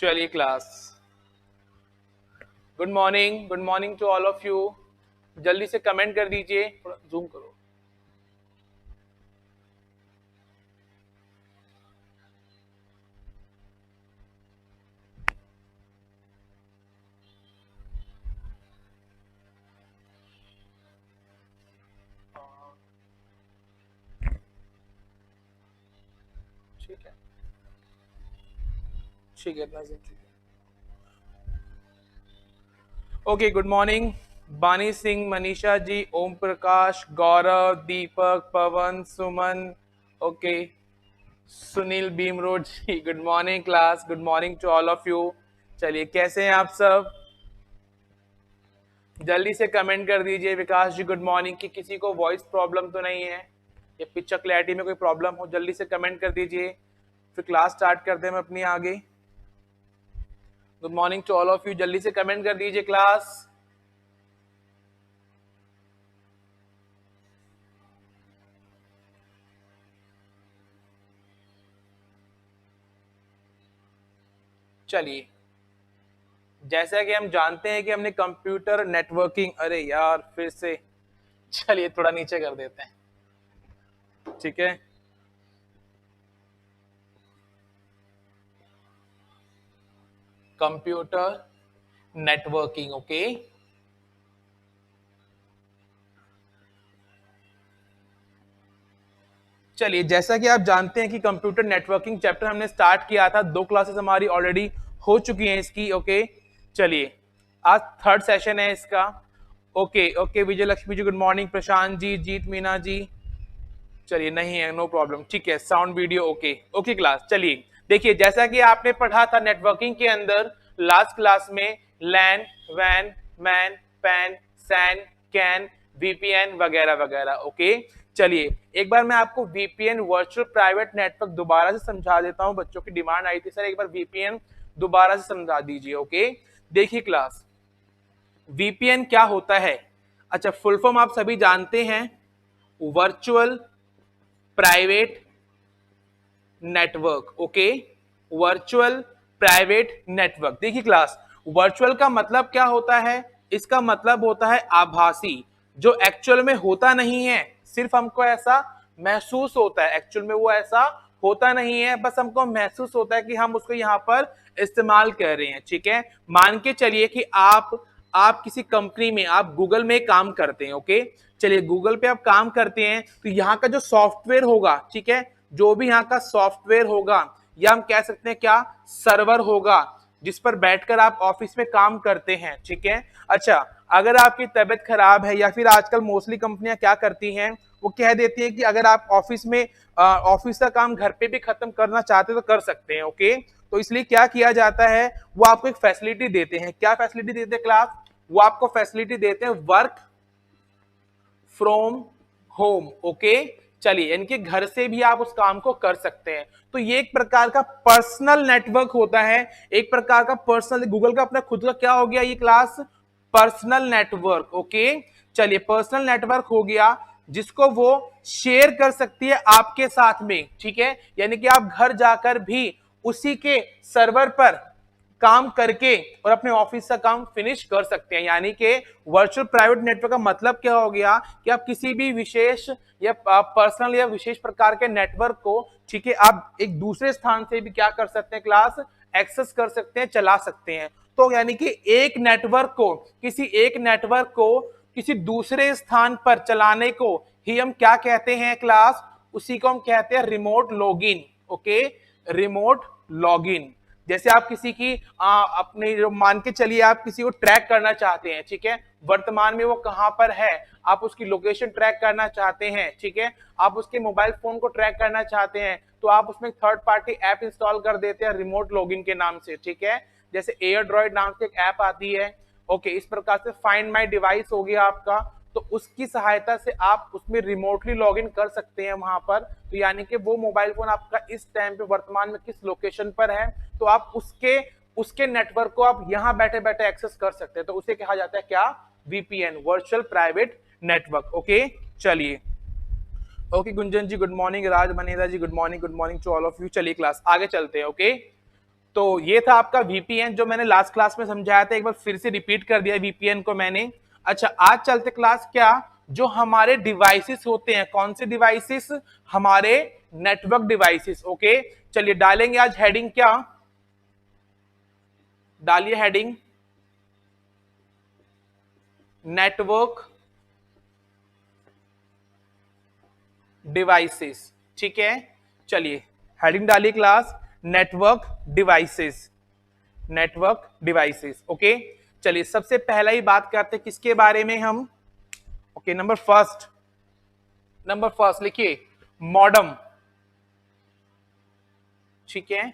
चलिए class, good morning to all of you. जल्दी से कमेंट कर दीजिए, थोड़ा जूम करो। ठीक है, ठीक है, इतना ठीक है। Okay, good morning Bani Singh, Manisha ji, Om Prakash, Gaurav, Deepak, Pawan, Suman, okay, Sunil Bhimrod ji, good morning class, good morning to all of you. चलिए, कैसे हैं आप सब? जल्दी से कमेंट कर दीजिए। विकास जी, गुड मॉर्निंग। कि किसी को वॉइस प्रॉब्लम तो नहीं है या पिक्चर क्लैरिटी में कोई प्रॉब्लम हो, जल्दी से कमेंट कर दीजिए, फिर क्लास स्टार्ट करते हैं हम अपनी आगे। Good morning to all of you, जल्दी से कमेंट कर दीजिए क्लास। चलिए, जैसा कि हम जानते हैं कि हमने कंप्यूटर नेटवर्किंग, अरे यार फिर से, चलिए थोड़ा नीचे कर देते हैं, ठीक है। Computer networking, okay. चलिए, जैसा कि आप जानते हैं कि कंप्यूटर नेटवर्किंग चैप्टर हमने स्टार्ट किया था, 2 क्लासेस हमारी ऑलरेडी हो चुकी हैं इसकी, ओके। चलिए, आज थर्ड सेशन है इसका, ओके ओके। विजय लक्ष्मी जी, गुड मॉर्निंग। प्रशांत जी, जीत मीना जी, चलिए नहीं है, नो प्रॉब्लम, ठीक है। Sound video okay, okay class. चलिए देखिए, जैसा कि आपने पढ़ा था नेटवर्किंग के अंदर लास्ट क्लास में, लैन, वैन, MAN, PAN, SAN, CAN, VPN वगैरह वगैरह, ओके। चलिए, एक बार मैं आपको वीपीएन वर्चुअल प्राइवेट नेटवर्क दोबारा से समझा देता हूं। बच्चों की डिमांड आई थी, सर एक बार वीपीएन दोबारा से समझा दीजिए, ओके। देखिए क्लास, वीपीएन क्या होता है? अच्छा, फुल फॉर्म आप सभी जानते हैं, virtual private network, okay. Virtual private network. देखिए क्लास, वर्चुअल का मतलब क्या होता है? इसका मतलब होता है आभासी, जो एक्चुअल में होता नहीं है, सिर्फ हमको ऐसा महसूस होता है। एक्चुअल में वो ऐसा होता नहीं है, बस हमको महसूस होता है कि हम उसको यहाँ पर इस्तेमाल कर रहे हैं, ठीक है। मान के चलिए कि आप किसी कंपनी में, आप गूगल में काम करते हैं, ओके। चलिए, गूगल पे आप काम करते हैं तो यहाँ का जो सॉफ्टवेयर होगा, ठीक है, जो भी यहाँ का सॉफ्टवेयर होगा, या हम कह सकते हैं क्या, सर्वर होगा, जिस पर बैठकर आप ऑफिस में काम करते हैं, ठीक है। अच्छा, अगर आपकी तबीयत खराब है, या फिर आजकल मोस्टली कंपनियां क्या करती हैं, वो कह देती हैं कि अगर आप ऑफिस में ऑफिस का काम घर पे भी खत्म करना चाहते तो कर सकते हैं, ओके। तो इसलिए क्या किया जाता है, वो आपको एक फैसिलिटी देते हैं। क्या फैसिलिटी देते हैं क्लास? वो आपको फैसिलिटी देते हैं वर्क फ्रॉम होम, ओके। चलिए, यानी कि घर से भी आप उस काम को कर सकते हैं। तो ये एक प्रकार का पर्सनल नेटवर्क होता है, एक प्रकार का पर्सनल, गूगल का अपना खुद का क्या हो गया ये क्लास, पर्सनल नेटवर्क, ओके। चलिए, पर्सनल नेटवर्क हो गया जिसको वो शेयर कर सकती है आपके साथ में, ठीक है। यानी कि आप घर जाकर भी उसी के सर्वर पर काम करके और अपने ऑफिस का काम फिनिश कर सकते हैं। यानी कि वर्चुअल प्राइवेट नेटवर्क का मतलब क्या हो गया कि आप किसी भी विशेष या पर्सनल या विशेष प्रकार के नेटवर्क को, ठीक है, आप एक दूसरे स्थान से भी क्या कर सकते हैं क्लास, एक्सेस कर सकते हैं, चला सकते हैं। तो यानी कि एक नेटवर्क को, किसी एक नेटवर्क को किसी दूसरे स्थान पर चलाने को ही हम क्या कहते हैं क्लास, उसी को हम कहते हैं remote login, okay. Remote login. जैसे आप किसी की अपने, जो मान के चलिए आप किसी को ट्रैक करना चाहते हैं, ठीक है, वर्तमान में वो कहां पर है, आप उसकी लोकेशन ट्रैक करना चाहते हैं, ठीक है, आप उसके मोबाइल फोन को ट्रैक करना चाहते हैं, तो आप उसमें थर्ड पार्टी ऐप इंस्टॉल कर देते हैं रिमोट लॉगिन के नाम से, ठीक है। जैसे एयरड्रॉइड नाम से एक ऐप आती है, ओके। इस प्रकार से फाइंड माई डिवाइस हो गया आपका, तो उसकी सहायता से आप उसमें रिमोटली लॉगिन कर सकते हैं वहां पर। तो यानी कि वो मोबाइल फोन आपका इस टाइम पे वर्तमान में किस लोकेशन पर है, तो आप उसके उसके नेटवर्क को आप यहां बैठे बैठे एक्सेस कर सकते हैं। तो उसे कहा जाता है क्या, VPN, virtual private network, okay. चलिए, okay Gunjan ji good morning, Raj Manera ji good morning to all of you. चलिए क्लास आगे चलते हैं, ओके। तो ये था आपका वीपीएन जो मैंने लास्ट क्लास में समझाया था, एक बार फिर से रिपीट कर दिया वीपीएन को मैंने। अच्छा, आज चलते क्लास क्या, जो हमारे डिवाइसेस होते हैं, कौन से डिवाइसेस, हमारे नेटवर्क डिवाइसेस। ओके, चलिए डालेंगे आज हेडिंग, क्या डालिए हेडिंग, नेटवर्क डिवाइसेस। ठीक है, चलिए हेडिंग डालिए class, network devices, network devices. Okay, चलिए सबसे पहला ही बात करते हैं किसके बारे में हम। ओके, नंबर फर्स्ट लिखिए मॉडम। ठीक है,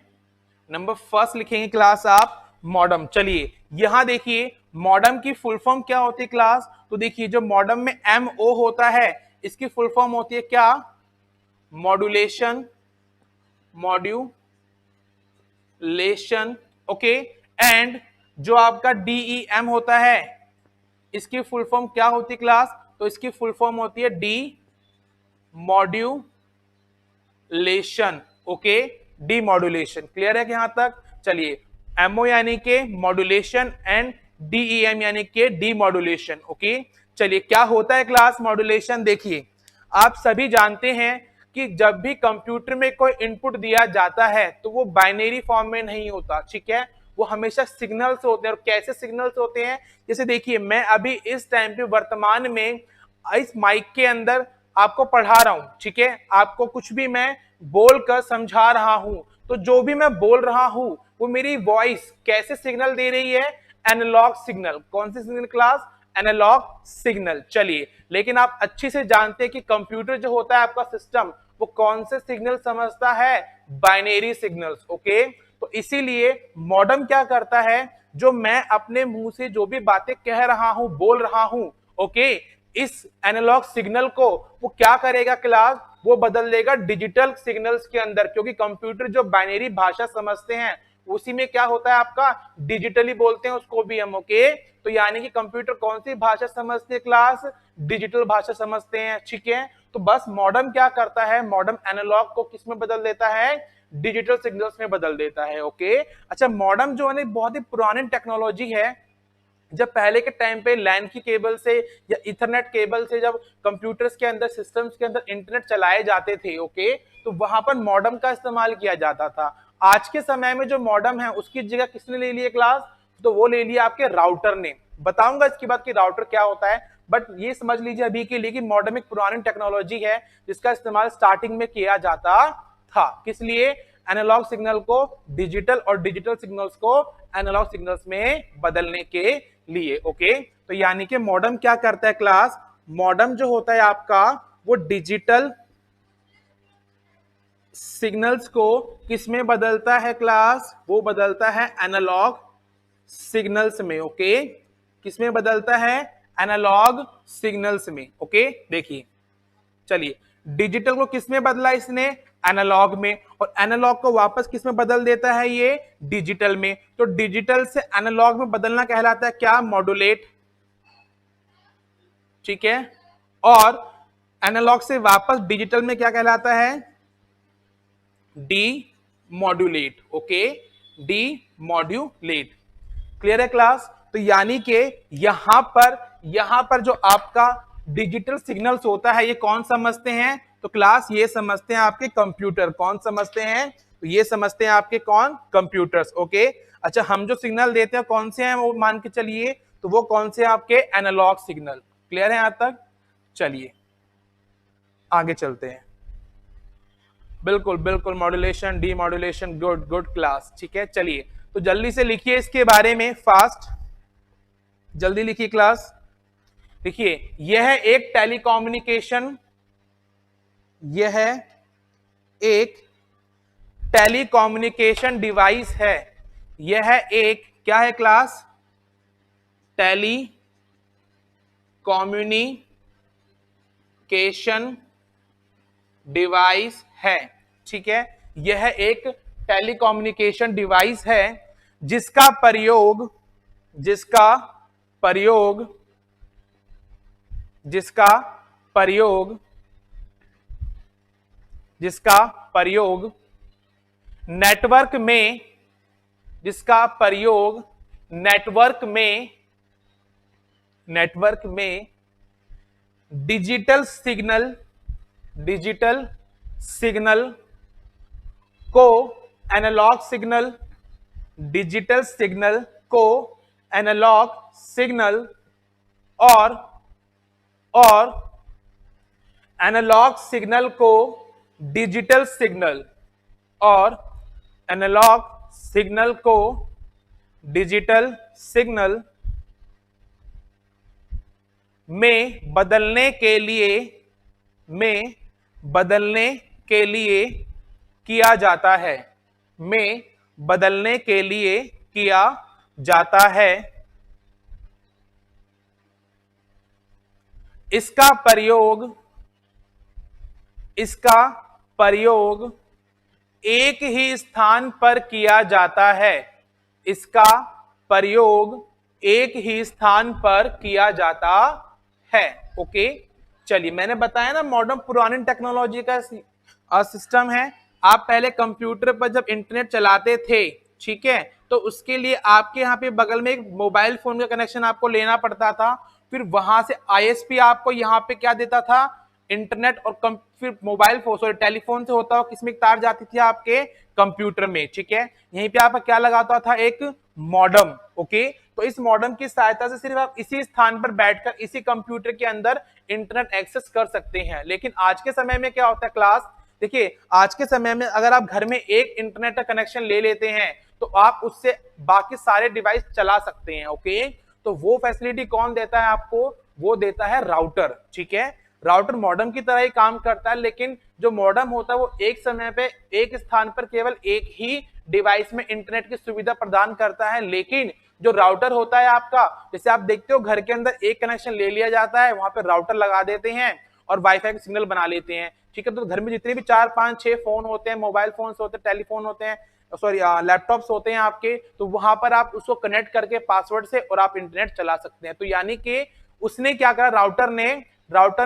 नंबर फर्स्ट लिखेंगे क्लास आप मॉडम। चलिए यहां देखिए मॉडम की फुल फॉर्म क्या होती है क्लास, तो देखिए जो मॉडम में MO होता है, इसकी फुल फॉर्म होती है क्या, मॉड्यूलेशन, मॉड्यूलेशन। ओके, एंड जो आपका DEM होता है, इसकी फुल फॉर्म क्या होती है क्लास, तो इसकी फुल फॉर्म होती है D modulation. Okay, D modulation. Clear है कि यहां तक। चलिए MO यानी के मॉड्यूलेशन एंड DEM यानी के डी मॉड्यूलेशन। ओके, चलिए क्या होता है क्लास मॉड्यूलेशन, देखिए आप सभी जानते हैं कि जब भी कंप्यूटर में कोई इनपुट दिया जाता है तो वो बाइनरी फॉर्म में नहीं होता। ठीक है, वो हमेशा सिग्नल्स होते हैं। और कैसे सिग्नल्स होते हैं, जैसे देखिए मैं अभी इस टाइम पे वर्तमान में इस माइक के अंदर आपको पढ़ा रहा हूं। ठीक है, आपको कुछ भी मैं बोलकर समझा रहा हूं, तो जो भी मैं बोल रहा हूं वो मेरी वॉइस कैसे सिग्नल दे रही है, एनालॉग सिग्नल। कौन सी सिग्नल क्लास, एनालॉग सिग्नल। चलिए, लेकिन आप अच्छी से जानते हैं कि कंप्यूटर जो होता है आपका सिस्टम, वो कौन से सिग्नल समझता है, बाइनरी सिग्नल्स। ओके, तो इसीलिए मॉडम क्या करता है, जो मैं अपने मुंह से जो भी बातें कह रहा हूं, बोल रहा हूं, ओके, इस एनालॉग सिग्नल को वो क्या करेगा क्लास, वो बदल देगा डिजिटल सिग्नल्स के अंदर। क्योंकि कंप्यूटर जो बाइनरी भाषा समझते हैं उसी में क्या होता है आपका, डिजिटली बोलते हैं उसको भी हम। ओके, तो यानी कि कंप्यूटर कौन सी भाषा समझते हैं क्लास, डिजिटल भाषा समझते हैं। ठीक है, तो बस मॉडम क्या करता है, मॉडम एनालॉग को किस में बदल देता है, डिजिटल सिग्नल्स में बदल देता है। ओके, अच्छा मॉडम जो है बहुत ही पुरानी टेक्नोलॉजी है। जब पहले के टाइम पे लैन की केबल से या इथरनेट केबल से जब कंप्यूटर्स के अंदर, सिस्टम्स के अंदर इंटरनेट चलाए जाते थे, ओके, तो वहां पर मॉडम का इस्तेमाल किया जाता था। आज के समय में जो मॉडम है उसकी जगह किसने ले ली है क्लास, तो वो ले लिया आपके राउटर ने। बताऊंगा इसके बाद कि राउटर क्या होता है, बट ये समझ लीजिए अभी के लिए कि मॉडम एक पुरानी टेक्नोलॉजी है जिसका इस्तेमाल स्टार्टिंग में किया जाता था। किस लिए, एनालॉग सिग्नल को डिजिटल और डिजिटल सिग्नल्स को एनालॉग सिग्नल्स में बदलने के लिए। ओके, तो यानी कि मॉडम क्या करता है क्लास, मॉडम जो होता है आपका वो डिजिटल सिग्नल्स को किस में बदलता है क्लास, वो बदलता है एनालॉग सिग्नल्स में। ओके, किस में बदलता है, एनालॉग सिग्नल्स में। ओके, देखिए चलिए डिजिटल को किस में बदला इसने, एनालॉग में, और एनालॉग को वापस किस में बदल देता है, ये डिजिटल में। तो डिजिटल से एनालॉग में बदलना कहलाता है क्या, मॉड्यूलेट। ठीक है, और एनालॉग से वापस डिजिटल में क्या कहलाता है, D modulate. Okay, D modulate. Clear है क्लास। तो यानी कि यहां पर जो आपका डिजिटल सिग्नल्स होता है ये कौन समझते हैं, तो क्लास ये समझते हैं आपके कंप्यूटर। कौन समझते हैं, तो ये समझते हैं आपके कौन, कंप्यूटर्स। ओके, अच्छा हम जो सिग्नल देते हैं कौन से हैं, वो मान के चलिए, तो वो कौन से आपके एनालॉग सिग्नल। क्लियर है यहां तक। चलिए आगे चलते हैं। बिल्कुल बिल्कुल, modulation, D modulation, good good class. ठीक है, चलिए तो जल्दी से लिखिए इसके बारे में, फास्ट जल्दी लिखिए क्लास। देखिए यह एक टेलीकम्युनिकेशन, यह एक टेलीकम्युनिकेशन डिवाइस है। यह एक क्या है क्लास, टेली कम्युनिकेशन डिवाइस है। ठीक है, यह एक टेलीकम्युनिकेशन डिवाइस है जिसका प्रयोग जिसका प्रयोग जिसका प्रयोग जिसका प्रयोग नेटवर्क में जिसका प्रयोग नेटवर्क में डिजिटल सिग्नल को एनालॉग सिग्नल डिजिटल सिग्नल को एनालॉग सिग्नल और एनालॉग सिग्नल को डिजिटल सिग्नल और एनालॉग सिग्नल को डिजिटल सिग्नल में बदलने के लिए किया जाता है में बदलने के लिए किया जाता है। इसका प्रयोग एक ही स्थान पर किया जाता है। इसका प्रयोग एक ही स्थान पर किया जाता है। ओके, चलिए मैंने बताया ना मॉडर्न पुरानी टेक्नोलॉजी का सिस्टम है। आप पहले कंप्यूटर पर जब इंटरनेट चलाते थे, ठीक है, तो उसके लिए आपके यहाँ पे बगल में एक मोबाइल फोन का कनेक्शन आपको लेना पड़ता था। फिर वहां से आईएसपी आपको यहाँ पे क्या देता था, इंटरनेट, और फिर मोबाइल फोन सॉरी टेलीफोन से होता हो किसमें तार जाती थी आपके कंप्यूटर में, ठीक है। यहीं पे आपका क्या लगाता था, एक मॉडम। ओके, तो इस मॉडम की सहायता से सिर्फ आप इसी स्थान पर बैठकर इसी कंप्यूटर के अंदर इंटरनेट एक्सेस कर सकते हैं। लेकिन आज के समय में क्या होता है क्लास, देखिए आज के समय में अगर आप घर में एक इंटरनेट का कनेक्शन ले लेते हैं तो आप उससे बाकी सारे डिवाइस चला सकते हैं। ओके, तो वो फैसिलिटी कौन देता है आपको, वो देता है राउटर, ठीक है। राउटर मॉडम की तरह ही काम करता है, लेकिन जो मॉडम होता है वो एक समय पे एक स्थान पर केवल एक ही डिवाइस में इंटरनेट की सुविधा प्रदान करता है। लेकिन जो राउटर होता है आपका, जैसे आप देखते हो घर के अंदर एक कनेक्शन ले लिया जाता है, वहां पे राउटर लगा देते हैं और वाईफाई का सिग्नल बना लेते हैं, ठीक है। तो घर में जितने भी 4 5 6 फोन होते हैं, मोबाइल फोन होते हैं, टेलीफोन होते हैं, सॉरी लैपटॉप्स होते हैं आपके, तो वहां पर आप उसको कनेक्ट करके पासवर्ड से और आप इंटरनेट चला सकते हैं। तो यानी कि उसने क्या करा, राउटर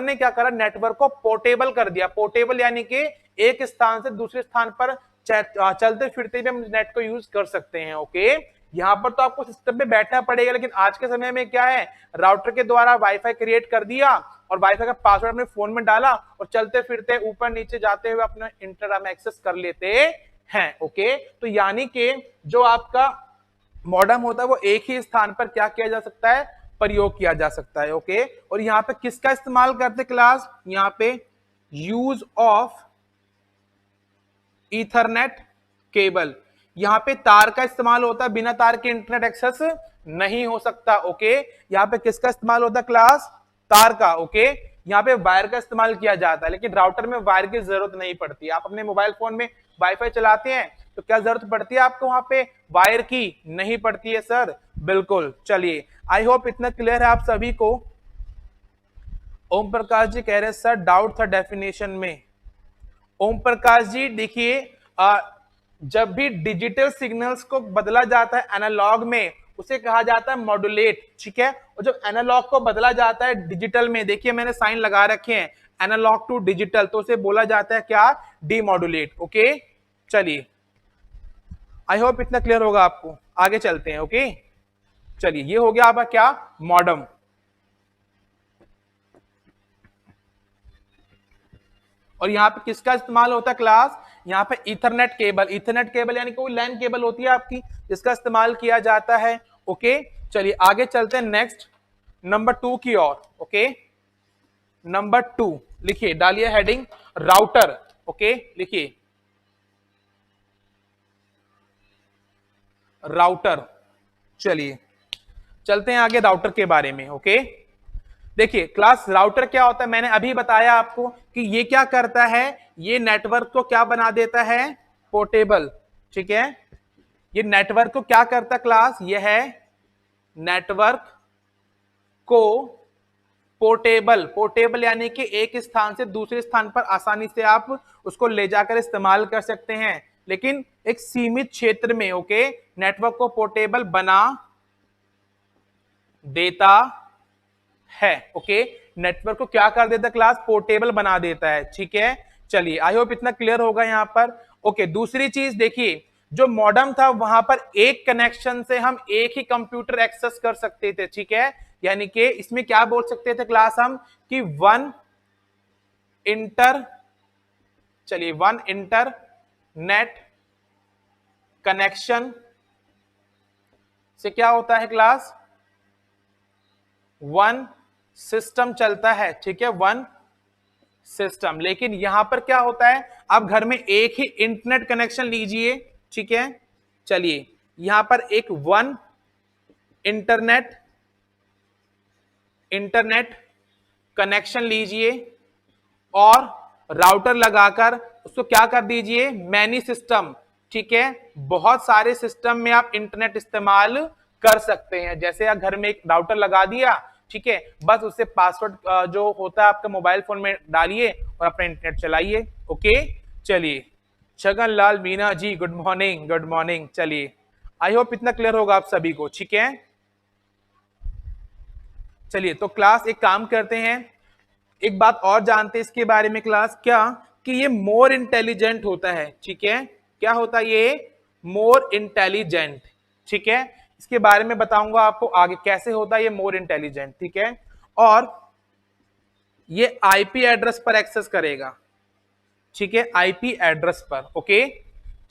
ने क्या करा, नेटवर्क को पोर्टेबल कर दिया। पोर्टेबल यानी कि एक स्थान से दूसरे स्थान पर चलते फिरते भी हम नेट को यूज कर सकते हैं। ओके, यहाँ पर तो आपको सिस्टम पे बैठना पड़ेगा, लेकिन आज के समय में क्या है, राउटर के द्वारा वाईफाई क्रिएट कर दिया और वाईफाई का पासवर्ड अपने फोन में डाला और चलते फिरते ऊपर नीचे जाते हुए अपना इंटरनेट में एक्सेस कर लेते हैं। ओके, तो यानी कि जो आपका मॉडम होता है वो एक ही स्थान पर क्या किया जा सकता है, प्रयोग किया जा सकता है। ओके, और यहाँ पे किसका इस्तेमाल करते क्लास, यहाँ पे यूज ऑफ ईथरनेट केबल, यहाँ पे तार का इस्तेमाल होता है, बिना तार के इंटरनेट एक्सेस नहीं हो सकता। ओके, यहाँ पे किसका इस्तेमाल होता है क्लास, तार का। ओके, यहाँ पे वायर का इस्तेमाल किया जाता है, लेकिन राउटर में वायर की जरूरत नहीं पड़ती। आप अपने मोबाइल फोन में वाईफाई चलाते हैं तो क्या जरूरत पड़ती है आपको वहां पे वायर की, नहीं पड़ती है सर, बिल्कुल। चलिए, आई होप इतना क्लियर है आप सभी को। ओम प्रकाश जी कह रहे हैं सर डाउट था डेफिनेशन में। ओम प्रकाश जी देखिए, जब भी डिजिटल सिग्नल्स को बदला जाता है एनालॉग में, उसे कहा जाता है मॉड्यूलेट, ठीक है। और जब एनालॉग को बदला जाता है डिजिटल में, देखिए मैंने साइन लगा रखे हैं, एनालॉग टू डिजिटल, तो उसे बोला जाता है क्या, डीमॉड्यूलेट। ओके, चलिए आई होप इतना क्लियर होगा आपको। आगे चलते हैं। ओके, चलिए ये हो गया आपका क्या, मॉडम। और यहाँ पे किसका इस्तेमाल होता है क्लास, यहाँ पे इथरनेट केबल। इथरनेट केबल यानी कोई लैन केबल होती है आपकी, जिसका इस्तेमाल किया जाता है। ओके, चलिए आगे चलते हैं नेक्स्ट नंबर 2 की ओर। ओके, नंबर 2 लिखिए, डालिए हेडिंग राउटर। ओके, लिखिए राउटर। चलिए चलते हैं आगे राउटर के बारे में। ओके, देखिए क्लास राउटर क्या होता है, मैंने अभी बताया आपको कि ये क्या करता है, ये नेटवर्क को क्या बना देता है, पोर्टेबल, ठीक है। ये नेटवर्क को क्या करता है क्लास, ये है नेटवर्क को पोर्टेबल यानी कि एक स्थान से दूसरे स्थान पर आसानी से आप उसको ले जाकर इस्तेमाल कर सकते हैं, लेकिन एक सीमित क्षेत्र में। ओके, नेटवर्क को पोर्टेबल बना देता है। ओके, नेटवर्क को क्या कर देता है क्लास, पोर्टेबल बना देता है, ठीक है। चलिए आई होप इतना क्लियर होगा यहां पर। ओके, दूसरी चीज देखिए, जो मॉडेम था वहां पर एक कनेक्शन से हम एक ही कंप्यूटर एक्सेस कर सकते थे, ठीक है। यानी कि इसमें क्या बोल सकते थे क्लास हम कि वन इंटर चलिए वन इंटरनेट कनेक्शन से क्या होता है क्लास, वन सिस्टम चलता है, ठीक है, वन सिस्टम। लेकिन यहां पर क्या होता है, आप घर में एक ही इंटरनेट कनेक्शन लीजिए, ठीक है। चलिए यहां पर एक वन इंटरनेट इंटरनेट कनेक्शन लीजिए और राउटर लगाकर उसको क्या कर दीजिए, मैनी सिस्टम, ठीक है। बहुत सारे सिस्टम में आप इंटरनेट इस्तेमाल कर सकते हैं। जैसे आप घर में एक राउटर लगा दिया, ठीक है, बस उससे पासवर्ड जो होता है आपका मोबाइल फोन में डालिए और अपना इंटरनेट चलाइए। ओके, चलिए Chhagan Lal Meena ji good morning, good morning. चलिए आई होप इतना क्लियर होगा आप सभी को, ठीक है। चलिए तो क्लास एक काम करते हैं, एक बात और जानते हैं इसके बारे में क्लास, क्या कि ये मोर इंटेलिजेंट होता है, ठीक है। क्या होता है ये, मोर इंटेलिजेंट, ठीक है। इसके बारे में बताऊंगा आपको आगे कैसे होता है ये मोर इंटेलिजेंट, ठीक है। और ये आईपी एड्रेस पर एक्सेस करेगा, ठीक है, आईपी एड्रेस पर। ओके,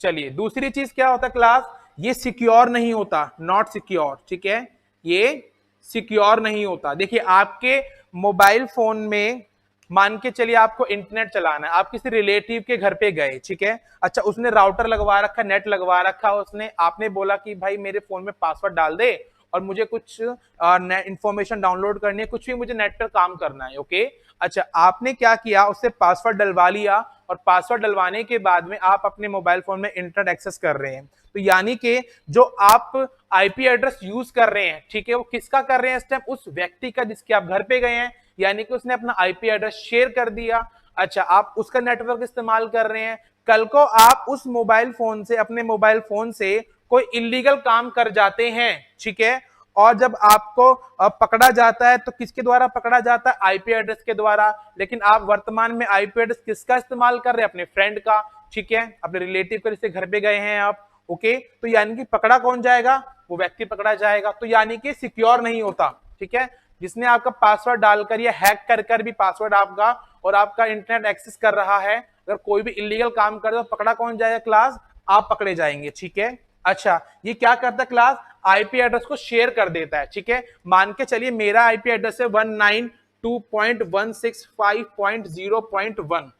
चलिए दूसरी चीज क्या होता है क्लास, ये सिक्योर नहीं होता, नॉट सिक्योर, ठीक है, ये सिक्योर नहीं होता। देखिए आपके मोबाइल फोन में मान के चलिए आपको इंटरनेट चलाना है, आप किसी रिलेटिव के घर पे गए, ठीक है, अच्छा उसने राउटर लगवा रखा, नेट लगवा रखा उसने, आपने बोला कि भाई मेरे फोन में पासवर्ड डाल दे और मुझे कुछ इंफॉर्मेशन डाउनलोड करनी है, कुछ भी मुझे नेट पर काम करना है। ओके, अच्छा आपने क्या किया, उससे पासवर्ड डलवा लिया और पासवर्ड डलवाने के बाद में आप अपने मोबाइल फोन में इंटरनेट एक्सेस कर रहे हैं। तो यानी कि जो आप आईपी एड्रेस यूज कर रहे हैं, ठीक है, वो किसका कर रहे हैं इस टाइम, उस व्यक्ति का जिसके आप घर पे गए हैं, यानी कि उसने अपना आईपी एड्रेस शेयर कर दिया। अच्छा आप उसका नेटवर्क इस्तेमाल कर रहे हैं, कल को आप उस मोबाइल फोन से, अपने मोबाइल फोन से कोई इलीगल काम कर जाते हैं, ठीक है, और जब आपको पकड़ा जाता है तो किसके द्वारा पकड़ा जाता है, आईपी एड्रेस के द्वारा। लेकिन आप वर्तमान में आईपी एड्रेस किसका इस्तेमाल कर रहे हैं, अपने फ्रेंड का, ठीक है, अपने रिलेटिव के जिससे घर पे गए हैं आप। ओके, तो यानी कि पकड़ा कौन जाएगा, वो व्यक्ति पकड़ा जाएगा। तो यानी कि सिक्योर नहीं होता, ठीक है। जिसने आपका पासवर्ड डालकर या हैक कर कर भी पासवर्ड आपका और आपका इंटरनेट एक्सेस कर रहा है, अगर कोई भी इलीगल काम कर दे तो पकड़ा कौन जाएगा क्लास, आप पकड़े जाएंगे, ठीक है। अच्छा ये क्या करता है क्लास, आईपी एड्रेस को शेयर कर देता है, ठीक है। मान के चलिए मेरा आईपी एड्रेस है 192.165.0.1,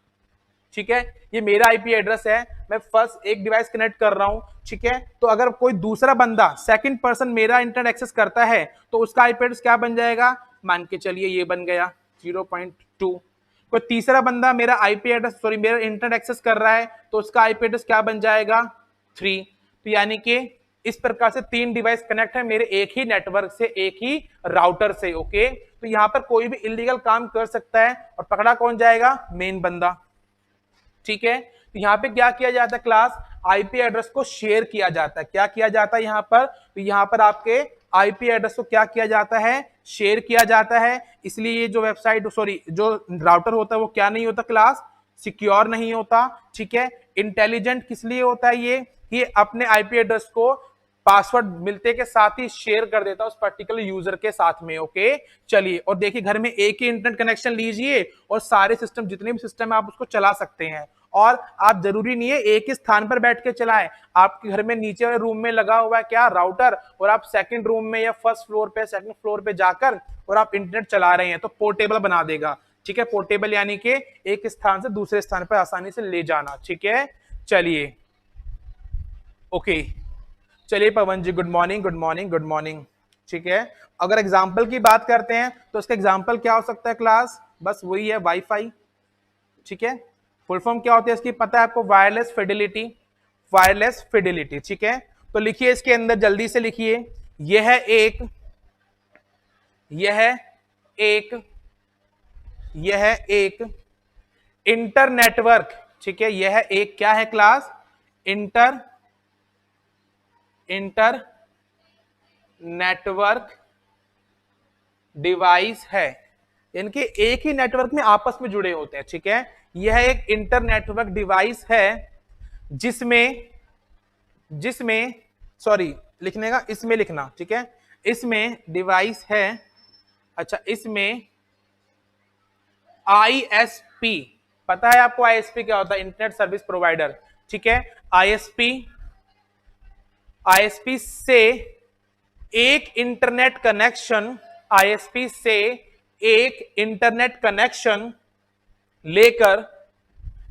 ठीक है, ये मेरा आईपी एड्रेस है, मैं फर्स्ट एक डिवाइस कनेक्ट कर रहा हूं, ठीक है। तो अगर कोई दूसरा बंदा सेकंड पर्सन मेरा इंटरनेट एक्सेस करता है तो उसका आईपी एड्रेस क्या बन जाएगा, मान के चलिए ये बन गया 0.2। कोई तीसरा बंदा मेरा आईपी एड्रेस सॉरी मेरा इंटरनेट एक्सेस कर रहा है तो उसका आईपी एड्रेस क्या बन जाएगा 3। तो यानी कि इस प्रकार से 3 डिवाइस कनेक्ट है मेरे एक ही नेटवर्क से, एक ही राउटर से। ओके, तो यहां पर कोई भी इलीगल काम कर सकता है और पकड़ा कौन जाएगा, मेन बंदा, ठीक है। तो यहाँ पे क्या किया जाता है क्लास, आईपी एड्रेस को शेयर किया जाता है। क्या किया जाता है यहाँ पर, तो यहाँ पर आपके आईपी एड्रेस को क्या किया जाता है, शेयर किया जाता है। इसलिए ये जो वेबसाइट सॉरी जो राउटर होता है वो क्या नहीं होता क्लास, सिक्योर नहीं होता, ठीक है। इंटेलिजेंट किस लिए होता है ये अपने आईपी एड्रेस को पासवर्ड मिलते के साथ ही शेयर कर देता है उस पर्टिकुलर यूजर के साथ में। ओके, चलिए और देखिए घर में एक ही इंटरनेट कनेक्शन लीजिए और सारे सिस्टम जितने भी सिस्टम है आप उसको चला सकते हैं। और आप जरूरी नहीं है एक ही स्थान पर बैठ के चलाएं, आपके घर में नीचे वाले रूम में लगा हुआ है क्या राउटर, और आप सेकंड रूम में या फर्स्ट फ्लोर पे सेकंड फ्लोर पे जाकर और आप इंटरनेट चला रहे हैं तो पोर्टेबल बना देगा, ठीक है। पोर्टेबल यानी कि एक स्थान से दूसरे स्थान पर आसानी से ले जाना, ठीक है। चलिए ओके, चलिए Pawan ji good morning, good morning, good morning, ठीक है। अगर एग्जाम्पल की बात करते हैं तो उसका एग्जाम्पल क्या हो सकता है क्लास, बस वही है वाईफाई, ठीक है। फुल फॉर्म क्या होती है इसकी पता है आपको, वायरलेस फिडिलिटी, वायरलेस फिडिलिटी, ठीक है। तो लिखिए इसके अंदर जल्दी से लिखिए, यह एक इंटर नेटवर्क, ठीक है, यह एक क्या है क्लास, इंटर नेटवर्क डिवाइस है, इनके एक ही नेटवर्क में आपस में जुड़े होते हैं, ठीक है। यह एक इंटर नेटवर्क डिवाइस है जिसमें जिसमें, सॉरी लिखने का इसमें लिखना, ठीक है, इसमें डिवाइस है, अच्छा इसमें आईएसपी, पता है आपको आईएसपी क्या होता है? इंटरनेट सर्विस प्रोवाइडर, ठीक है। आईएसपी, आईएसपी से एक इंटरनेट कनेक्शन, आईएसपी से एक इंटरनेट कनेक्शन लेकर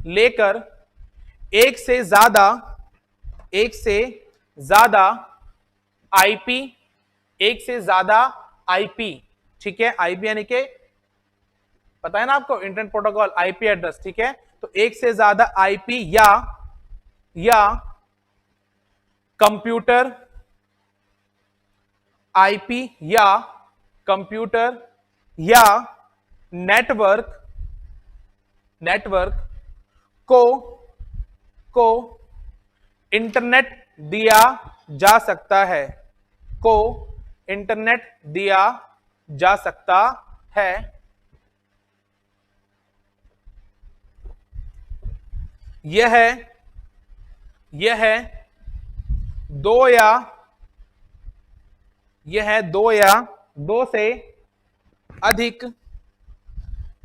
लेकर एक से ज्यादा, एक से ज्यादा आईपी, एक से ज्यादा आईपी, ठीक है। आईपी यानी कि पता है ना आपको, इंटरनेट प्रोटोकॉल, आईपी एड्रेस, ठीक है। तो एक से ज्यादा आईपी या कंप्यूटर, आईपी या कंप्यूटर या नेटवर्क, नेटवर्क को इंटरनेट दिया जा सकता है, को इंटरनेट दिया जा सकता है। यह दो या दो से अधिक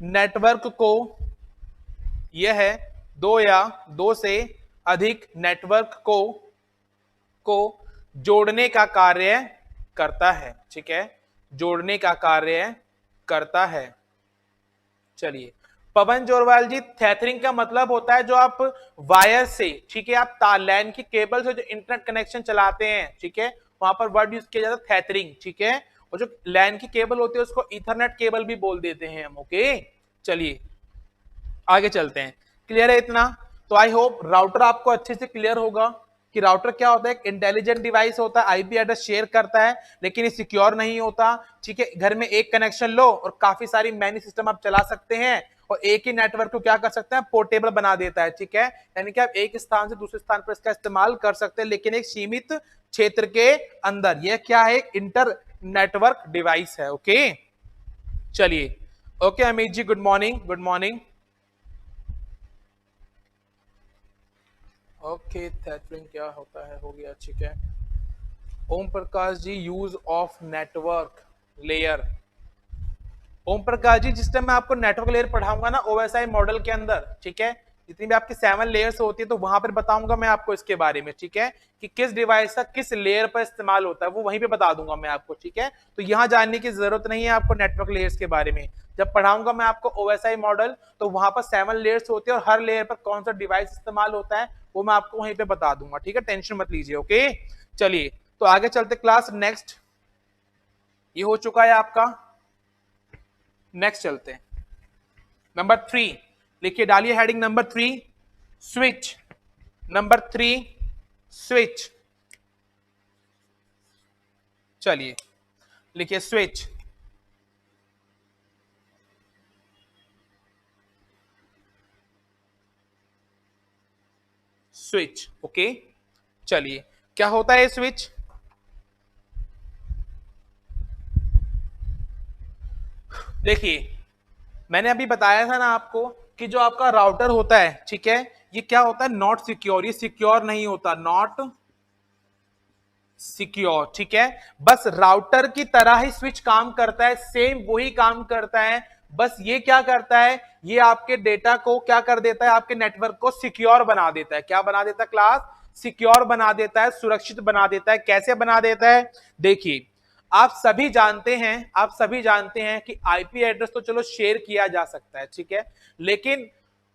नेटवर्क को, यह दो या दो से अधिक नेटवर्क को जोड़ने का कार्य करता है, ठीक है, जोड़ने का कार्य करता है। चलिए, पवन जोरवाल जी, थेथरिंग का मतलब होता है जो आप वायर से, ठीक है, आप लैन की केबल से जो इंटरनेट कनेक्शन चलाते हैं, ठीक है, वहां पर वर्ड यूज किया जाता है थेथरिंग, ठीक है। और जो लैन की केबल होती है उसको इथरनेट केबल भी बोल देते हैं हम, ओके। चलिए आगे चलते हैं, क्लियर है इतना? तो आई होप राउटर आपको अच्छे से क्लियर होगा कि राउटर क्या होता है, एक इंटेलिजेंट डिवाइस होता है, आईपी एड्रेस शेयर करता है, लेकिन ये सिक्योर नहीं होता, ठीक है। घर में एक कनेक्शन लो और काफी सारी मैनी सिस्टम आप चला सकते हैं, और एक ही नेटवर्क को क्या कर सकते हैं, पोर्टेबल बना देता है, ठीक है। यानी कि आप एक स्थान से दूसरे स्थान पर इसका इस्तेमाल कर सकते हैं, लेकिन एक सीमित क्षेत्र के अंदर। यह क्या है, इंटर नेटवर्क डिवाइस है, ओके। चलिए, okay Amit ji, good morning, good morning. Okay, tethering क्या होता है, हो गया, ठीक है। Om Prakash ji, use of network layer. Om Prakash ji, जिस टाइम मैं आपको नेटवर्क लेयर पढ़ाऊंगा ना ओएसआई मॉडल के अंदर, ठीक है, जितनी भी आपकी 7 लेयर्स होती है, तो वहां पर बताऊंगा मैं आपको इसके बारे में, ठीक है, कि किस डिवाइस का किस लेयर पर इस्तेमाल होता है, वो वहीं पे बता दूंगा मैं आपको, ठीक है। तो यहां जानने की जरूरत नहीं है आपको नेटवर्क लेयर्स के बारे में। जब पढ़ाऊंगा मैं आपको ओएसआई मॉडल, तो वहां पर 7 लेयर्स होती है और हर लेयर पर कौन सा डिवाइस इस्तेमाल होता है वो मैं आपको वहीं पे बता दूंगा, ठीक है, टेंशन मत लीजिए, ओके। चलिए, तो आगे चलते क्लास, नेक्स्ट ये हो चुका है आपका, नेक्स्ट चलते हैं। नंबर 3 लिखिए, डालिए heading number 3, switch. Number 3 switch. चलिए लिखिए स्विच। Switch, okay. चलिए, क्या होता है स्विच? देखिए, मैंने अभी बताया था ना आपको कि जो आपका राउटर होता है, ठीक है, ये क्या होता है, नॉट सिक्योर, ये सिक्योर नहीं होता, नॉट सिक्योर, ठीक है। बस राउटर की तरह ही स्विच काम करता है, सेम वही काम करता है, बस ये क्या करता है, ये आपके डेटा को क्या कर देता है, आपके नेटवर्क को सिक्योर बना देता है। क्या बना देता है क्लास? सिक्योर बना देता है, सुरक्षित बना देता है। कैसे बना देता है? देखिए, आप सभी जानते हैं, आप सभी जानते हैं कि आईपी एड्रेस तो चलो शेयर किया जा सकता है, ठीक है, लेकिन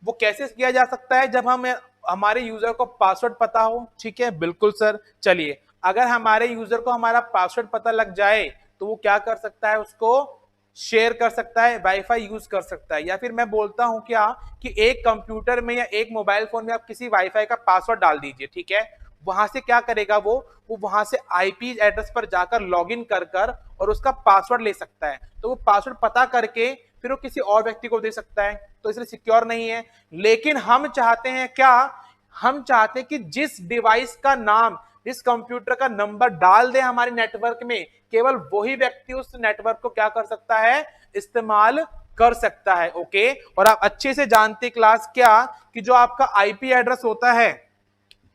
वो कैसे किया जा सकता है, जब हम हमारे यूजर को पासवर्ड पता हो, ठीक है, बिल्कुल सर। चलिए, अगर हमारे यूजर को हमारा पासवर्ड पता लग जाए तो वो क्या कर सकता है, उसको शेयर कर सकता है, वाईफाई यूज कर सकता है। या फिर मैं बोलता हूं क्या कि एक कंप्यूटर में या एक मोबाइल फोन में आप किसी वाईफाई का पासवर्ड डाल दीजिए, ठीक है, वहां से क्या करेगा वो वहां से आईपी एड्रेस पर जाकर लॉगिन कर और उसका पासवर्ड ले सकता है। तो वो पासवर्ड पता करके फिर वो किसी और व्यक्ति को दे सकता है, तो इसलिए सिक्योर नहीं है। लेकिन हम चाहते हैं क्या, हम चाहते हैं कि जिस डिवाइस का नाम, जिस कंप्यूटर का नंबर डाल दे हमारे नेटवर्क में, केवल वही व्यक्ति उस नेटवर्क को क्या कर सकता है, इस्तेमाल कर सकता है, ओके। और आप अच्छे से जानते क्लास क्या कि जो आपका आईपी एड्रेस होता है,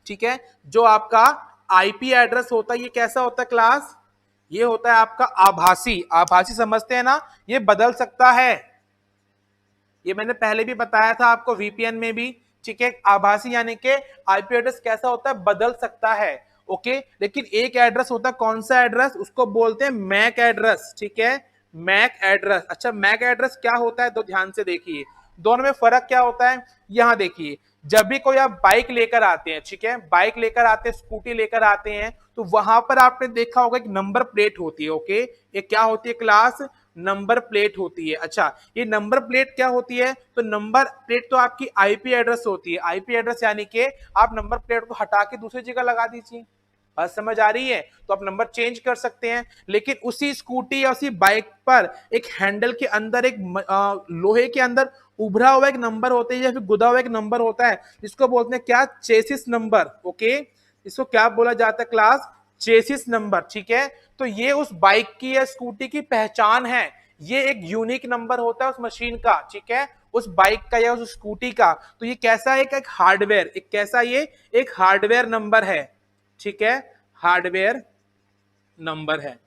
ठीक है, जो आपका आईपी एड्रेस होता है ये कैसा होता है क्लास, ये होता है आपका आभासी। आभासी समझते हैं ना, ये बदल सकता है, ये मैंने पहले भी बताया था आपको वीपीएन में भी, ठीक है। आभासी यानी कि आईपी एड्रेस कैसा होता है, बदल सकता है, ओके। लेकिन एक एड्रेस होता है, कौन सा एड्रेस, उसको बोलते हैं मैक एड्रेस, ठीक है, मैक एड्रेस। अच्छा मैक एड्रेस क्या होता है, तो ध्यान से देखिए दोनों में फर्क क्या होता है। यहां देखिए, जब भी कोई आप बाइक लेकर आते हैं, ठीक है, बाइक लेकर आते हैं, स्कूटी लेकर आते हैं, तो वहां पर आपने देखा होगा एक नंबर प्लेट होती है, ओके। ये क्या होती है क्लास, नंबर प्लेट होती है। अच्छा ये नंबर प्लेट क्या होती है, तो नंबर प्लेट तो आपकी आईपी एड्रेस होती है। आईपी एड्रेस यानी कि आप नंबर प्लेट को हटा के दूसरी जगह लगा दीजिए, बात समझ आ रही है, तो आप नंबर चेंज कर सकते हैं। लेकिन उसी स्कूटी या उसी बाइक पर एक हैंडल के अंदर एक लोहे के अंदर उभरा हुआ एक नंबर होता है या फिर गुदा हुआ एक नंबर होता है, जिसको बोलते हैं क्या, चेसिस नंबर, ओके। इसको क्या बोला जाता है क्लास, चेसिस नंबर, ठीक है। तो ये उस बाइक की या स्कूटी की पहचान है, ये एक यूनिक नंबर होता है उस मशीन का, ठीक है, उस बाइक का या उस स्कूटी का। तो ये कैसा है, एक हार्डवेयर, एक कैसा, ये एक हार्डवेयर नंबर है, ठीक है, हार्डवेयर नंबर है,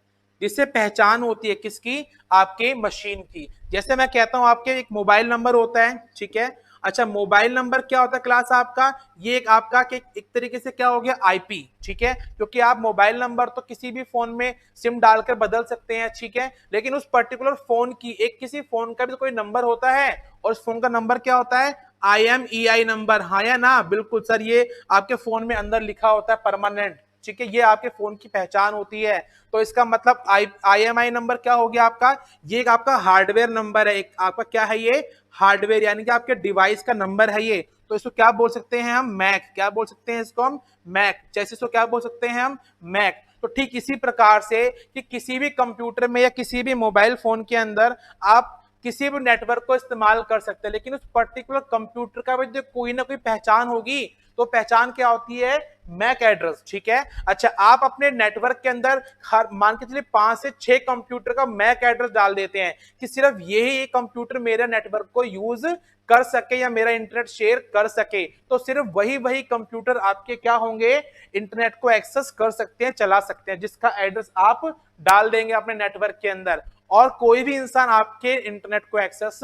जिससे पहचान होती है किसकी, आपके मशीन की। जैसे मैं कहता हूं आपके एक मोबाइल नंबर होता है, ठीक है। अच्छा मोबाइल नंबर क्या होता है क्लास आपका, ये एक आपका एक तरीके से क्या हो गया, आईपी, ठीक है। क्योंकि आप मोबाइल नंबर तो किसी भी फोन में सिम डालकर बदल सकते हैं, ठीक है, लेकिन उस पर्टिकुलर फोन की, एक किसी फोन का भी तो कोई नंबर होता है, और उस फोन का नंबर क्या होता है, IMEI नंबर, हाँ या ना, बिल्कुल सर, ये आपके फोन में अंदर लिखा होता है परमानेंट, ठीक है, ये आपके फोन की पहचान होती है। तो इसका मतलब IMEI नंबर क्या हो गया आपका, ये एक आपका हार्डवेयर नंबर है, एक आपका क्या है, ये हार्डवेयर यानी कि आपके डिवाइस का नंबर है ये। तो इसको क्या बोल सकते हैं हम, मैक, क्या बोल सकते हैं इसको हम, मैक। जैसे इसको क्या बोल सकते हैं हम, मैक। तो ठीक इसी प्रकार से कि किसी भी कंप्यूटर में या किसी भी मोबाइल फोन के अंदर आप किसी भी नेटवर्क को इस्तेमाल कर सकते हैं, लेकिन उस पर्टिकुलर कंप्यूटर का भी जो कोई ना कोई पहचान होगी, तो पहचान क्या होती है, मैक एड्रेस, ठीक है। अच्छा आप अपने नेटवर्क के अंदर हर मान के चलिए 5 से 6 कंप्यूटर का मैक एड्रेस डाल देते हैं कि सिर्फ यही कंप्यूटर मेरे नेटवर्क को यूज कर सके या मेरा इंटरनेट शेयर कर सके, तो सिर्फ वही वही कंप्यूटर आपके क्या होंगे, इंटरनेट को एक्सेस कर सकते हैं, चला सकते हैं, जिसका एड्रेस आप डाल देंगे अपने नेटवर्क के अंदर, और कोई भी इंसान आपके इंटरनेट को एक्सेस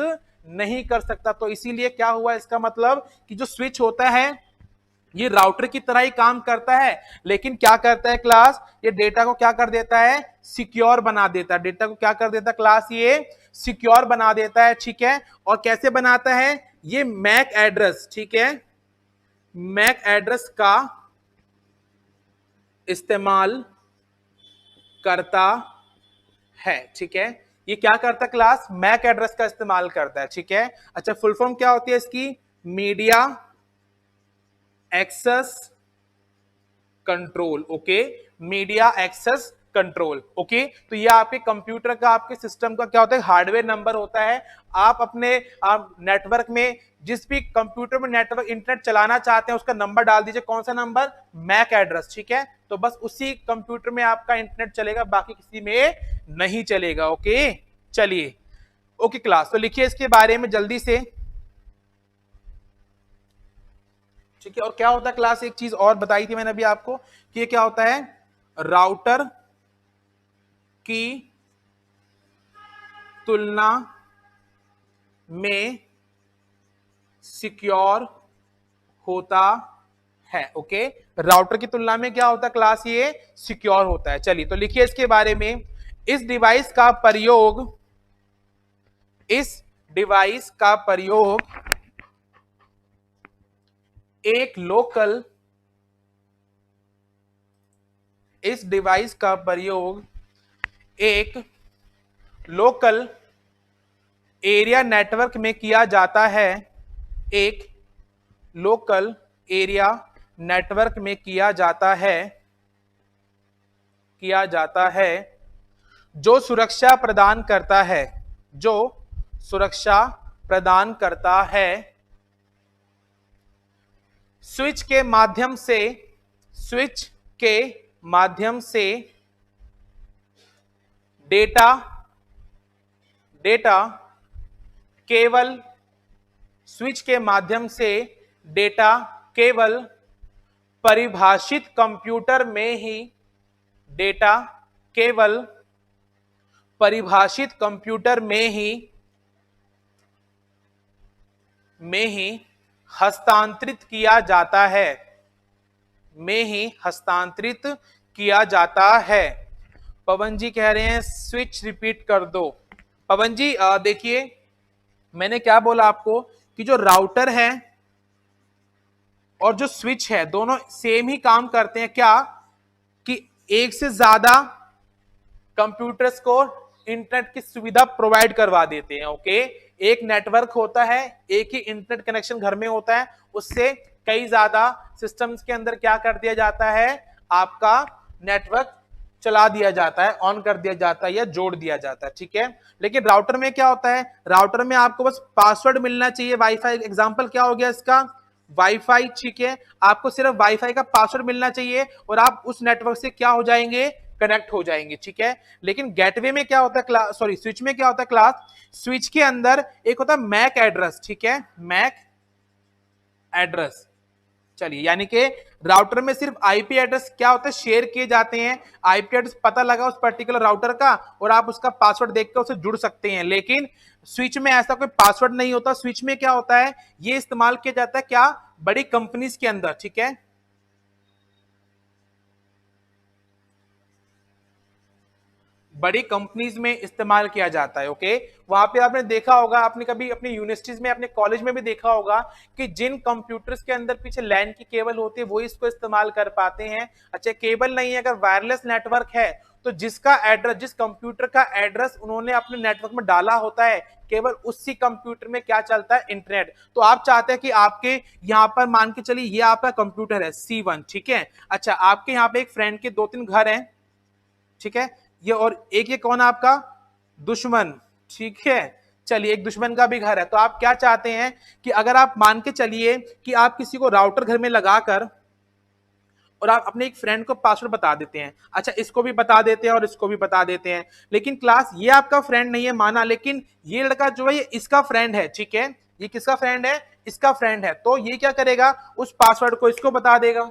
नहीं कर सकता। तो इसीलिए क्या हुआ, इसका मतलब कि जो स्विच होता है ये राउटर की तरह ही काम करता है, लेकिन क्या करता है क्लास, ये डेटा को क्या कर देता है, सिक्योर बना देता है, डेटा को क्या कर देता है क्लास, ये सिक्योर बना देता है, ठीक है। और कैसे बनाता है, ये मैक एड्रेस, ठीक है, मैक एड्रेस का इस्तेमाल करता है, ठीक है। ये क्या करता है क्लास, मैक एड्रेस का इस्तेमाल करता है, ठीक है। अच्छा फुल फॉर्म क्या होती है इसकी, media access control, okay, media access control, okay. तो ये आपके कंप्यूटर का, आपके सिस्टम का क्या होता है, हार्डवेयर नंबर होता है। आप अपने नेटवर्क में जिस भी कंप्यूटर में नेटवर्क इंटरनेट चलाना चाहते हैं उसका नंबर डाल दीजिए, कौन सा नंबर, मैक एड्रेस, ठीक है। तो बस उसी कंप्यूटर में आपका इंटरनेट चलेगा, बाकी किसी में नहीं चलेगा, ओके। चलिए ओके क्लास, तो लिखिए इसके बारे में जल्दी से, ठीक है। और क्या होता है क्लास, एक चीज और बताई थी मैंने अभी आपको कि ये क्या होता है, राउटर की तुलना में सिक्योर होता है, ओके। राउटर की तुलना में क्या होता है क्लास, ये सिक्योर होता है। चलिए तो लिखिए इसके बारे में, इस डिवाइस का प्रयोग, इस डिवाइस का प्रयोग एक लोकल, इस डिवाइस का प्रयोग एक लोकल एरिया नेटवर्क में किया जाता है, एक लोकल एरिया नेटवर्क में किया जाता है, किया जाता है, जो सुरक्षा प्रदान करता है, जो सुरक्षा प्रदान करता है, स्विच के माध्यम से, स्विच के माध्यम से डेटा, डेटा केवल, स्विच के माध्यम से डेटा केवल परिभाषित कंप्यूटर में ही डेटा केवल परिभाषित कंप्यूटर में ही हस्तांतरित किया जाता है, में ही हस्तांतरित किया जाता है। पवन जी कह रहे हैं स्विच रिपीट कर दो। पवन जी देखिए मैंने क्या बोला आपको कि जो राउटर है और जो स्विच है दोनों सेम ही काम करते हैं। क्या कि एक से ज्यादा कंप्यूटर्स को इंटरनेट की सुविधा प्रोवाइड करवा देते हैं। ओके, एक नेटवर्क होता है, एक ही इंटरनेट कनेक्शन घर में होता है, उससे कई ज्यादा सिस्टम्स के अंदर क्या कर दिया जाता है, आपका नेटवर्क चला दिया जाता है, ऑन कर दिया जाता है या जोड़ दिया जाता है। ठीक है, लेकिन राउटर में क्या होता है, राउटर में आपको बस पासवर्ड मिलना चाहिए। वाईफाई एग्जांपल क्या हो गया इसका, वाईफाई। ठीक है, आपको सिर्फ वाईफाई का पासवर्ड मिलना चाहिए और आप उस नेटवर्क से क्या हो जाएंगे, कनेक्ट हो जाएंगे। ठीक है, लेकिन गेटवे में क्या होता है क्लास, सॉरी स्विच में क्या होता है क्लास, स्विच के अंदर एक होता है मैक एड्रेस। ठीक है, मैक एड्रेस। चलिए, यानी कि राउटर में सिर्फ आईपी एड्रेस क्या होता है, शेयर किए जाते हैं। आईपी एड्रेस पता लगा उस पर्टिकुलर राउटर का और आप उसका पासवर्ड देखकर उसे जुड़ सकते हैं। लेकिन स्विच में ऐसा कोई पासवर्ड नहीं होता। स्विच में क्या होता है, ये इस्तेमाल किया जाता है क्या, बड़ी कंपनीज के अंदर। ठीक है, बड़ी कंपनीज में इस्तेमाल किया जाता है। ओके, वहां पे आपने देखा होगा, आपने कभी अपनी यूनिवर्सिटीज में, अपने कॉलेज में भी देखा होगा कि जिन कंप्यूटर्स के अंदर पीछे लैन की केबल होती है वो इसको इस्तेमाल कर पाते हैं। अच्छा, केबल नहीं है, अगर वायरलेस नेटवर्क है तो जिसका एड्रेस, जिस कंप्यूटर का एड्रेस उन्होंने अपने नेटवर्क में डाला होता है, केवल उसी कंप्यूटर में क्या चलता है, इंटरनेट। तो आप चाहते हैं कि आपके यहाँ पर मान के चलिए ये आपका कंप्यूटर है C1। ठीक है, अच्छा आपके यहाँ पे एक फ्रेंड के 2-3 घर हैं। ठीक है, ये और एक ये कौन आपका दुश्मन। ठीक है, चलिए एक दुश्मन का भी घर है। तो आप क्या चाहते हैं कि अगर आप मान के चलिए कि आप किसी को राउटर घर में लगाकर और आप अपने एक फ्रेंड को पासवर्ड बता देते हैं। अच्छा, इसको भी बता देते हैं और इसको भी बता देते हैं, लेकिन क्लास ये आपका फ्रेंड नहीं है माना, लेकिन ये लड़का जो है ये इसका फ्रेंड है। ठीक है, ये किसका फ्रेंड है, इसका फ्रेंड है। तो ये क्या करेगा, उस पासवर्ड को इसको बता देगा,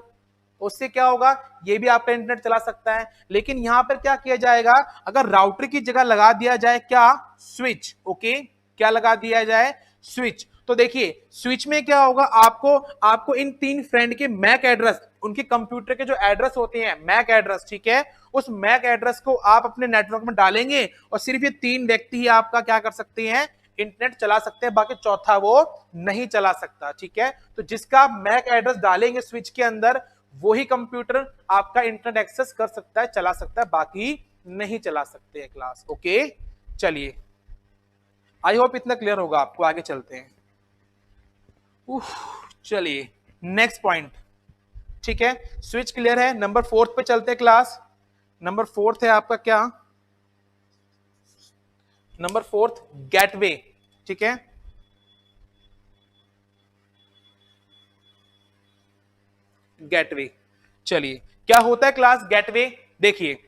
उससे क्या होगा, ये भी आपका इंटरनेट चला सकता है। लेकिन यहां पर क्या किया जाएगा, अगर राउटर की जगह लगा दिया जाए क्या, स्विच। ओके, क्या लगा दिया जाए, स्विच। तो देखिए स्विच में क्या होगा, आपको आपको इन 3 फ्रेंड के मैक एड्रेस, उनके कंप्यूटर के जो एड्रेस होते हैं मैक एड्रेस, ठीक है, उस मैक एड्रेस को आप अपने नेटवर्क में डालेंगे और सिर्फ ये 3 व्यक्ति ही आपका क्या कर सकते हैं, इंटरनेट चला सकते हैं, बाकी चौथा वो नहीं चला सकता। ठीक है, तो जिसका मैक एड्रेस डालेंगे स्विच के अंदर वही कंप्यूटर आपका इंटरनेट एक्सेस कर सकता है, चला सकता है, बाकी नहीं चला सकते हैं क्लास। ओके, चलिए आई होप इतना क्लियर होगा आपको, आगे चलते हैं। चलिए नेक्स्ट पॉइंट। ठीक है, स्विच क्लियर है। नंबर 4 पे चलते हैं क्लास। नंबर 4 है आपका क्या, नंबर 4 गेटवे। ठीक है, गेटवे। चलिए क्या होता है क्लास गेटवे, देखिए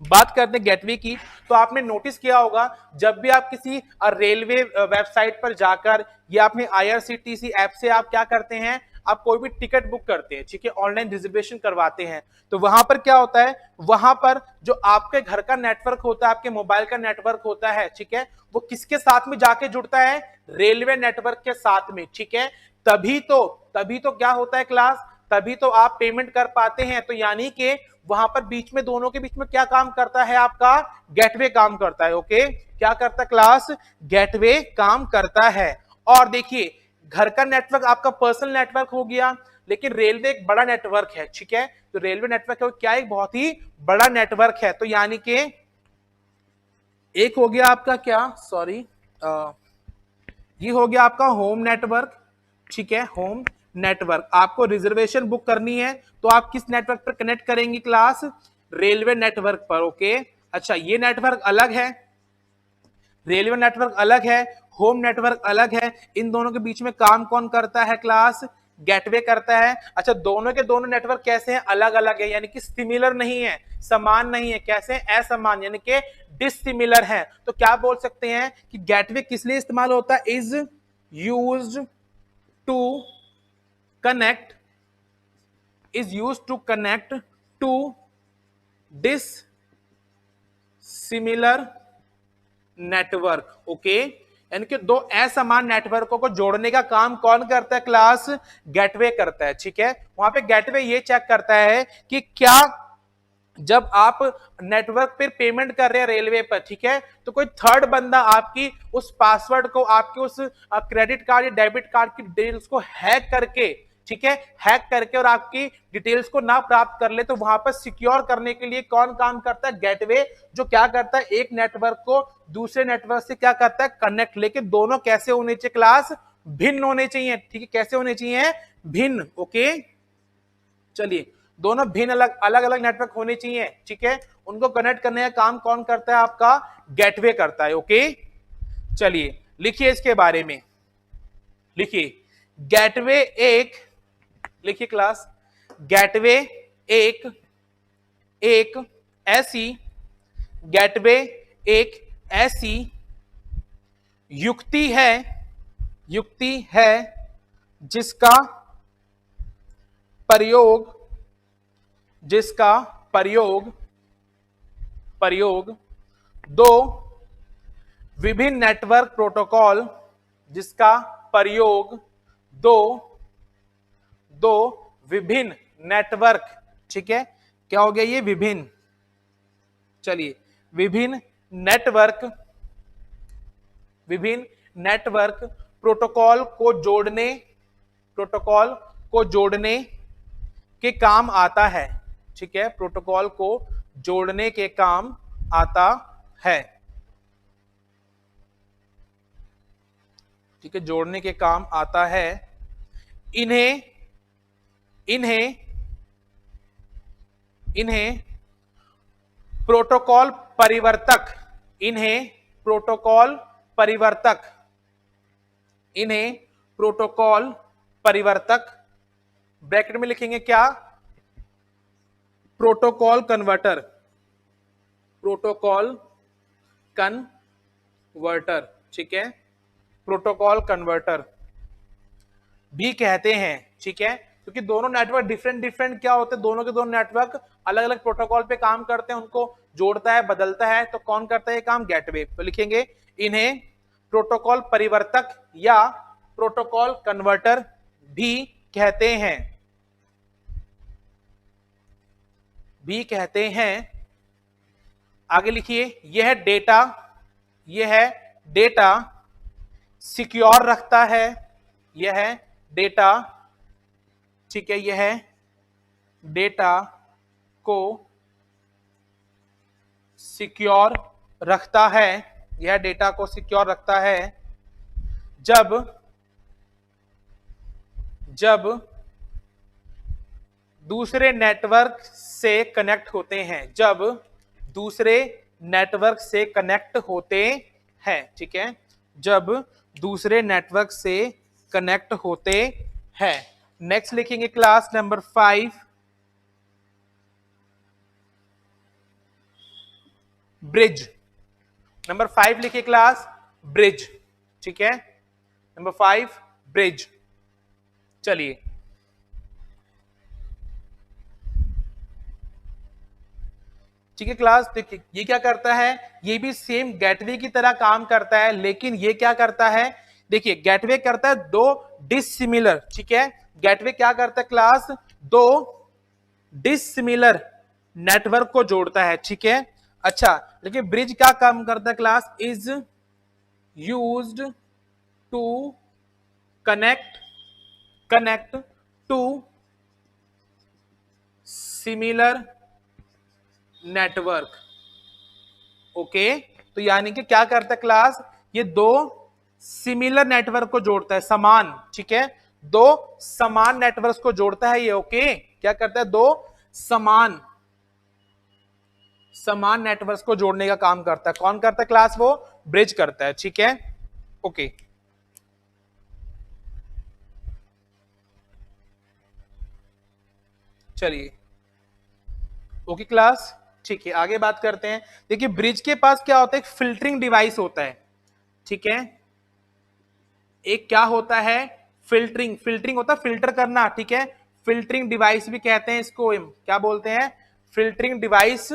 बात करते हैं गेटवे की। तो आपने नोटिस किया होगा जब भी आप किसी रेलवे वेबसाइट पर जाकर या अपने आईआरसीटीसी ऐप से आप क्या करते हैं, आप कोई भी टिकट बुक करते हैं, ठीक है, ऑनलाइन रिजर्वेशन करवाते हैं, तो वहां पर क्या होता है, वहां पर जो आपके घर का नेटवर्क होता है, आपके मोबाइल का नेटवर्क होता है, ठीक है, वो किसके साथ में जाके जुड़ता है, रेलवे नेटवर्क के साथ में। ठीक है, तभी तो क्या होता है क्लास, तभी तो आप पेमेंट कर पाते हैं। तो यानी कि वहां पर बीच में, दोनों के बीच में क्या काम करता है, आपका गेटवे काम करता है। ओके, क्या करता है क्लास, गेटवे काम करता है। और देखिए घर का नेटवर्क आपका पर्सनल नेटवर्क हो गया, लेकिन रेलवे एक बड़ा नेटवर्क है। ठीक है, तो रेलवे नेटवर्क है क्या, एक बहुत ही बड़ा नेटवर्क है। तो यानी कि एक हो गया आपका क्या, सॉरी ये हो गया आपका होम नेटवर्क। ठीक है, होम नेटवर्क। आपको रिजर्वेशन बुक करनी है तो आप किस नेटवर्क पर कनेक्ट करेंगे क्लास, रेलवे नेटवर्क पर। ओके, अच्छा ये नेटवर्क अलग है, रेलवे नेटवर्क अलग है, होम नेटवर्क अलग है। इन दोनों के बीच में काम कौन करता है क्लास, गेटवे करता है। अच्छा दोनों के दोनों नेटवर्क कैसे हैं, अलग अलग है, यानी कि सिमिलर नहीं है, समान नहीं है। कैसे, असमान, यानी कि डिसिमिलर है। तो क्या बोल सकते हैं कि गेटवे किस लिए इस्तेमाल होता है, is used to connect is use to connect to dissimilar network. Okay, यानी कि दो असमान नेटवर्कों को जोड़ने का काम कौन करता है क्लास? गेटवे करता है। ठीक है, वहां पे गेटवे ये चेक करता है कि क्या जब आप नेटवर्क पर पेमेंट कर रहे हैं रेलवे पर, ठीक है, तो कोई थर्ड बंदा आपकी उस पासवर्ड को, आपके उस क्रेडिट कार्ड या डेबिट कार्ड की डिटेल्स को हैक करके, ठीक है, हैक करके और आपकी डिटेल्स को ना प्राप्त कर ले, तो वहां पर सिक्योर करने के लिए कौन काम करता है? गेटवे, जो क्या करता है, एक नेटवर्क को दूसरे नेटवर्क से क्या करता है? कनेक्ट। लेकिन दोनों कैसे होने चाहिए क्लास? भिन्न होने चाहिए। ठीक है, कैसे होने चाहिए? भिन्न। ओके, चलिए, दोनों भिन्न अलग अलग अलग नेटवर्क होने चाहिए। ठीक है, उनको कनेक्ट करने का काम कौन करता है? आपका गेटवे करता है। ओके, चलिए लिखिए इसके बारे में। लिखिए गेटवे एक, लिखिए क्लास, गेटवे एक एक ऐसी, गेटवे एक ऐसी युक्ति है, युक्ति है जिसका प्रयोग, जिसका प्रयोग प्रयोग दो विभिन्न नेटवर्क प्रोटोकॉल, जिसका प्रयोग दो दो विभिन्न नेटवर्क, ठीक है, क्या हो गया ये? विभिन्न। चलिए, विभिन्न नेटवर्क प्रोटोकॉल को जोड़ने, प्रोटोकॉल को जोड़ने के काम आता है। ठीक है, प्रोटोकॉल को जोड़ने के काम आता है। ठीक है, जोड़ने के काम आता है। इन्हें इन्हें इन्हें प्रोटोकॉल परिवर्तक, इन्हें प्रोटोकॉल परिवर्तक, इन्हें प्रोटोकॉल परिवर्तक, ब्रैकेट में लिखेंगे क्या? Protocol converter, protocol converter. ठीक है, प्रोटोकॉल कन्वर्टर भी कहते हैं। ठीक है, क्योंकि दोनों नेटवर्क डिफरेंट डिफरेंट क्या होते हैं, दोनों के दोनों नेटवर्क अलग अलग प्रोटोकॉल पे काम करते हैं, उनको जोड़ता है, बदलता है, तो कौन करता है ये काम? गेटवे। तो लिखेंगे इन्हें प्रोटोकॉल परिवर्तक या प्रोटोकॉल कन्वर्टर भी कहते हैं, भी कहते हैं। आगे लिखिए, यह डेटा सिक्योर रखता है, यह डेटा, ठीक है, यह डेटा को सिक्योर रखता है, यह डेटा को सिक्योर रखता है जब जब दूसरे नेटवर्क से कनेक्ट होते हैं, जब दूसरे नेटवर्क से कनेक्ट होते हैं। ठीक है, जब दूसरे नेटवर्क से कनेक्ट होते हैं। नेक्स्ट लिखेंगे क्लास नंबर 5, ब्रिज। नंबर 5 लिखिए क्लास, ब्रिज। ठीक है, नंबर 5 ब्रिज। चलिए, ठीक है क्लास, देखिए ये क्या करता है, ये भी सेम गेटवे की तरह काम करता है, लेकिन ये क्या करता है? देखिए, गेटवे करता है दो डिसिमिलर, ठीक है, गेटवे क्या करता है क्लास? दो डिसिमिलर नेटवर्क को जोड़ता है। ठीक है, अच्छा, लेकिन ब्रिज क्या काम करता है class? Is used to connect to similar network. Okay, तो यानी कि क्या करता है क्लास? ये दो सिमिलर नेटवर्क को जोड़ता है, समान। ठीक है, दो समान नेटवर्क को जोड़ता है ये। ओके, क्या करता है? दो समान नेटवर्क को जोड़ने का काम करता है। कौन करता है क्लास? वो ब्रिज करता है। ठीक है, ओके, चलिए, ओके क्लास, ठीक है, आगे बात करते हैं। देखिए, ब्रिज के पास क्या होता है? एक फिल्टरिंग डिवाइस होता है। ठीक है, एक क्या होता है? फिल्टरिंग होता है, फिल्टर करना। ठीक है, फिल्टरिंग डिवाइस भी कहते हैं इसको, क्या बोलते हैं, फिल्टरिंग डिवाइस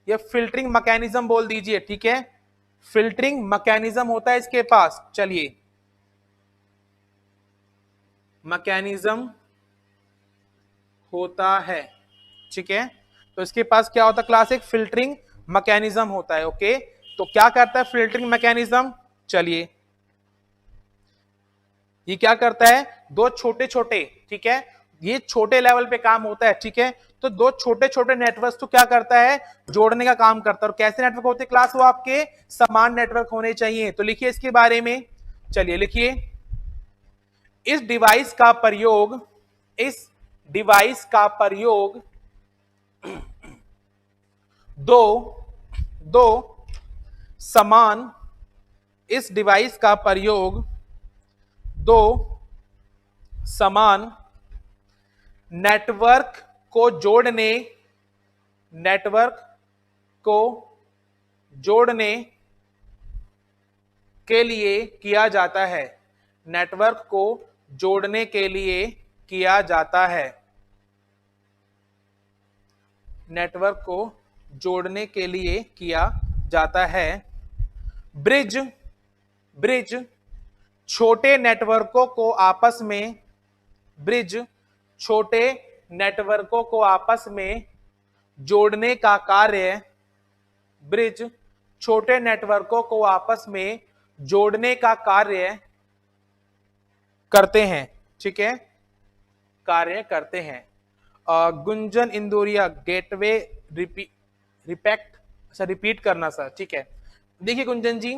या फिल्टरिंग मैकेनिज्म बोल दीजिए, ठीक है, फिल्टरिंग मैकेनिज्म होता है इसके पास। चलिए, मैकेनिज्म होता है, ठीक है, तो इसके पास क्या होता है क्लास, एक फिल्टरिंग मैकेनिज्म होता है। ओके, तो क्या करता है फिल्टरिंग मैकेनिज्म, चलिए ये क्या करता है, दो छोटे छोटे, ठीक है, ये छोटे लेवल पे काम होता है, ठीक है, तो दो छोटे छोटे नेटवर्क तो क्या करता है, जोड़ने का काम करता है। और कैसे नेटवर्क होते हैं क्लास, वो आपके समान नेटवर्क होने चाहिए। तो लिखिए इसके बारे में, चलिए लिखिए, इस डिवाइस का प्रयोग, इस डिवाइस का प्रयोग दो दो समान, इस डिवाइस का प्रयोग दो समान नेटवर्क को जोड़ने, नेटवर्क को जोड़ने के लिए किया जाता है, नेटवर्क को जोड़ने के लिए किया जाता है, नेटवर्क को जोड़ने के लिए किया जाता है। ब्रिज, ब्रिज छोटे नेटवर्कों को आपस में, ब्रिज छोटे नेटवर्कों को आपस में जोड़ने का कार्य, ब्रिज छोटे नेटवर्कों को आपस में जोड़ने का कार्य करते हैं, ठीक है, कार्य करते हैं। गुंजन इंदौरिया, गेटवे रिपीट करना सर, ठीक है। देखिए गुंजन जी,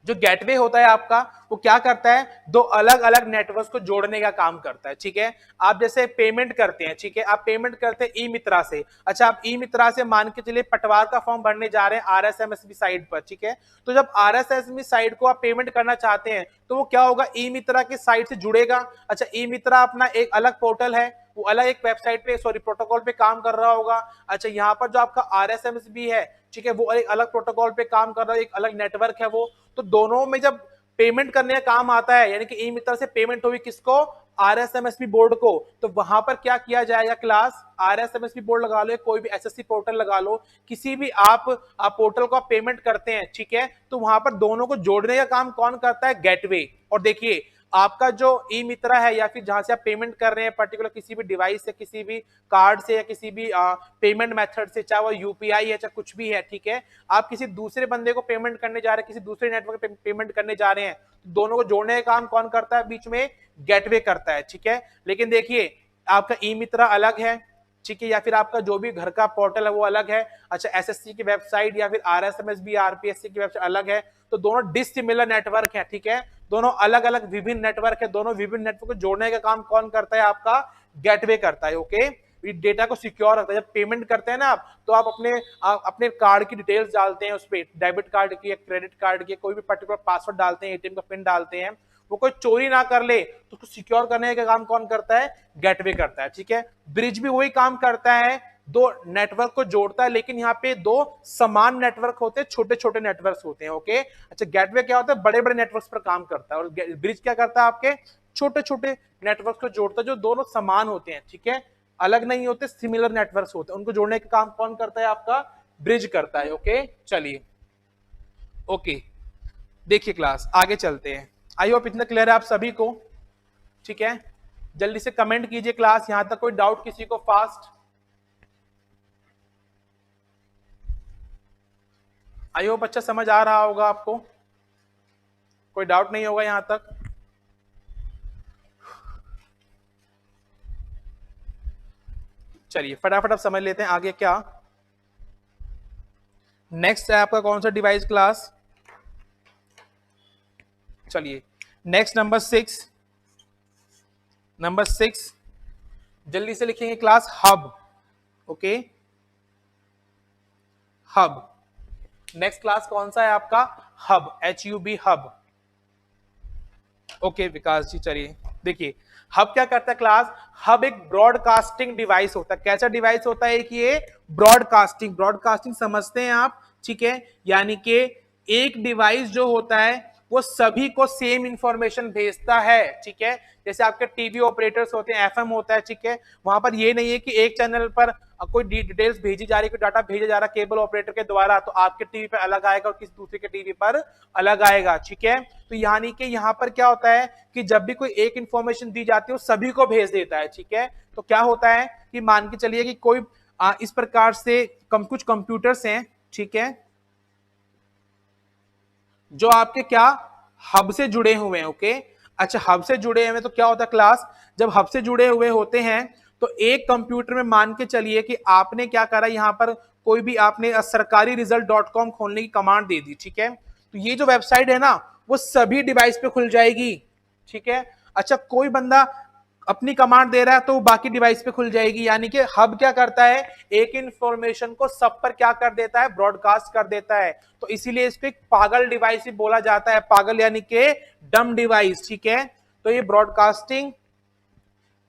जो गेटवे होता है आपका, वो क्या करता है, दो अलग अलग नेटवर्क को जोड़ने का काम करता है, ठीक है। आप जैसे पेमेंट करते हैं, ठीक है, आप पेमेंट करते हैं ई मित्रा से, अच्छा आप ई मित्रा से मान के चलिए पटवार का फॉर्म भरने जा रहे हैं आरएसएमएसबी साइट पर, ठीक है, तो जब आरएसएमएसबी साइट को आप पेमेंट करना चाहते हैं तो वो क्या होगा, ई मित्रा की साइट से जुड़ेगा। अच्छा, ई मित्रा अपना एक अलग पोर्टल है, वो अलग एक वेबसाइट पे, सॉरी प्रोटोकॉल पे काम कर रहा होगा। अच्छा, यहाँ पर जो आपका आरएसएमएसबी है, ठीक है, वो एक अलग प्रोटोकॉल पे काम कर रहा है, एक अलग नेटवर्क है वो, तो दोनों में जब पेमेंट करने का काम आता है, यानी कि ई मित्र से पेमेंट होगी किसको, आरएसएमएसबी बोर्ड को, तो वहां पर क्या किया जाएगा क्लास, आरएसएमएसबी बोर्ड लगा लो, कोई भी एसएससी पोर्टल लगा लो, किसी भी आप पोर्टल को आप पेमेंट करते हैं, ठीक है, तो वहां पर दोनों को जोड़ने का काम कौन करता है, गेटवे। और देखिए आपका जो ई मित्रा है या फिर जहां से आप पेमेंट कर रहे हैं पर्टिकुलर किसी भी डिवाइस से, किसी भी कार्ड से या किसी भी पेमेंट मेथड से, चाहे वो यूपीआई है चाहे कुछ भी है, ठीक है, आप किसी दूसरे बंदे को पेमेंट करने जा रहे हैं, किसी दूसरे नेटवर्क पे पेमेंट करने जा रहे हैं, दोनों को जोड़ने का काम कौन करता है, बीच में गेटवे करता है, ठीक है। लेकिन देखिए आपका ई मित्रा अलग है, ठीक है, या फिर आपका जो भी घर का पोर्टल है वो अलग है। अच्छा, एसएससी की वेबसाइट या फिर आरएसएमएसबी आरपीएससी की वेबसाइट अलग है, तो दोनों डिसिमिलर नेटवर्क है, ठीक है, दोनों अलग अलग विभिन्न नेटवर्क है, दोनों विभिन्न नेटवर्क को जोड़ने का काम कौन करता है, आपका गेटवे करता है। ओके, डेटा को सिक्योर रखता है। जब पेमेंट करते हैं ना आप, तो आप अपने कार्ड की डिटेल्स डालते हैं उस पर, डेबिट कार्ड की या क्रेडिट कार्ड की, कोई भी पर्टिकुलर पासवर्ड डालते हैं, एटीएम का पिन डालते हैं, वो कोई चोरी ना कर ले तो उसको सिक्योर करने का काम कौन करता है, गेटवे करता है, ठीक है। ब्रिज भी वही काम करता है, दो नेटवर्क को जोड़ता है, लेकिन यहाँ पे दो समान नेटवर्क होते हैं, छोटे छोटे नेटवर्क होते हैं। ओके, अच्छा, गेटवे क्या होता है, बड़े बड़े नेटवर्क पर काम करता है, और ब्रिज क्या करता है, आपके छोटे छोटे नेटवर्क को जोड़ता है जो दोनों समान होते हैं, ठीक है, अलग नहीं होते, सिमिलर नेटवर्क होते हैं, उनको जोड़ने का काम कौन करता है, आपका ब्रिज करता है। ओके, चलिए, ओके, देखिए क्लास आगे चलते हैं। आई होप इतना क्लियर है आप सभी को, ठीक है, जल्दी से कमेंट कीजिए क्लास, यहां तक कोई डाउट किसी को, फास्ट। आई होप अच्छा समझ आ रहा होगा आपको, कोई डाउट नहीं होगा यहां तक। चलिए फटाफट आप समझ लेते हैं आगे क्या। नेक्स्ट है आपका कौन सा डिवाइस क्लास, चलिए नेक्स्ट नंबर 6, नंबर 6 जल्दी से लिखेंगे class, hub. Okay, hub, next class कौन सा है आपका, hub, HUB, hub. Okay Vikas जी, चलिए देखिए हब क्या करता है क्लास, हब एक ब्रॉडकास्टिंग डिवाइस होता है। कैसा डिवाइस होता है कि ये ब्रॉडकास्टिंग, ब्रॉडकास्टिंग समझते हैं आप, ठीक है, यानी कि एक डिवाइस जो होता है वो सभी को सेम इंफॉर्मेशन भेजता है, ठीक है। जैसे आपके टीवी ऑपरेटर्स होते हैं, एफएम होता है, ठीक है, वहां पर ये नहीं है कि एक चैनल पर कोई डिटेल्स भेजी जा रही है, कोई डाटा भेजा जा रहा है केबल ऑपरेटर के द्वारा, तो आपके टीवी पर अलग आएगा और किसी दूसरे के टीवी पर अलग आएगा, ठीक है। तो यानी कि यहाँ पर क्या होता है कि जब भी कोई एक इंफॉर्मेशन दी जाती है वो सभी को भेज देता है, ठीक है। तो क्या होता है कि मान के चलिए कि कोई इस प्रकार से कुछ कंप्यूटर्स हैं, ठीक है, जो आपके क्या हब से जुड़े हुए हैं, ओके। अच्छा, हब से जुड़े हुए तो क्या होता है क्लास, जब हब से जुड़े हुए होते हैं तो एक कंप्यूटर में मान के चलिए कि आपने क्या करा, यहां पर कोई भी आपने सरकारी रिजल्ट .com खोलने की कमांड दे दी, ठीक है। तो ये जो वेबसाइट है ना वो सभी डिवाइस पे खुल जाएगी, ठीक है। अच्छा, कोई बंदा अपनी कमांड दे रहा है तो बाकी डिवाइस पे खुल जाएगी, यानी कि हब क्या करता है, एक इंफॉर्मेशन को सब पर क्या कर देता है, ब्रॉडकास्ट कर देता है। तो इसीलिए इसको एक पागल डिवाइस भी बोला जाता है, पागल यानी कि डम डिवाइस, ठीक है। तो ये ब्रॉडकास्टिंग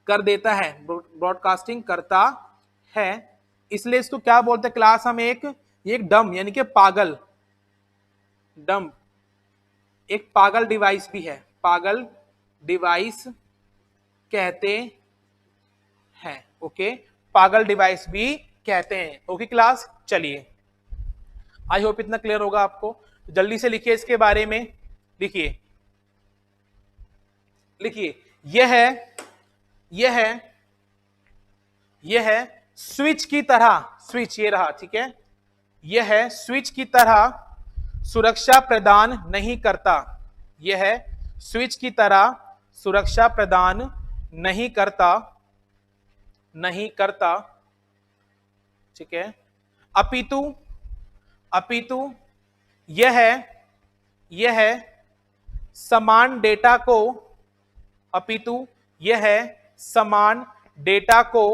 कर देता है, ब्रॉडकास्टिंग करता है, इसलिए इसको क्या बोलते हैं क्लास, हम एक डम यानी कि पागल, डम एक पागल डिवाइस भी है, पागल डिवाइस कहते हैं, ओके, पागल डिवाइस भी कहते हैं, ओके क्लास। चलिए, आई होप इतना क्लियर होगा आपको। जल्दी से लिखिए इसके बारे में, लिखिए लिखिए, यह है स्विच की तरह, स्विच ये रहा, ठीक है, यह स्विच की तरह सुरक्षा प्रदान नहीं करता, यह स्विच की तरह सुरक्षा प्रदान नहीं करता, नहीं करता, ठीक है, अपितु अपितु यह समान डेटा को, अपितु यह समान डेटा को,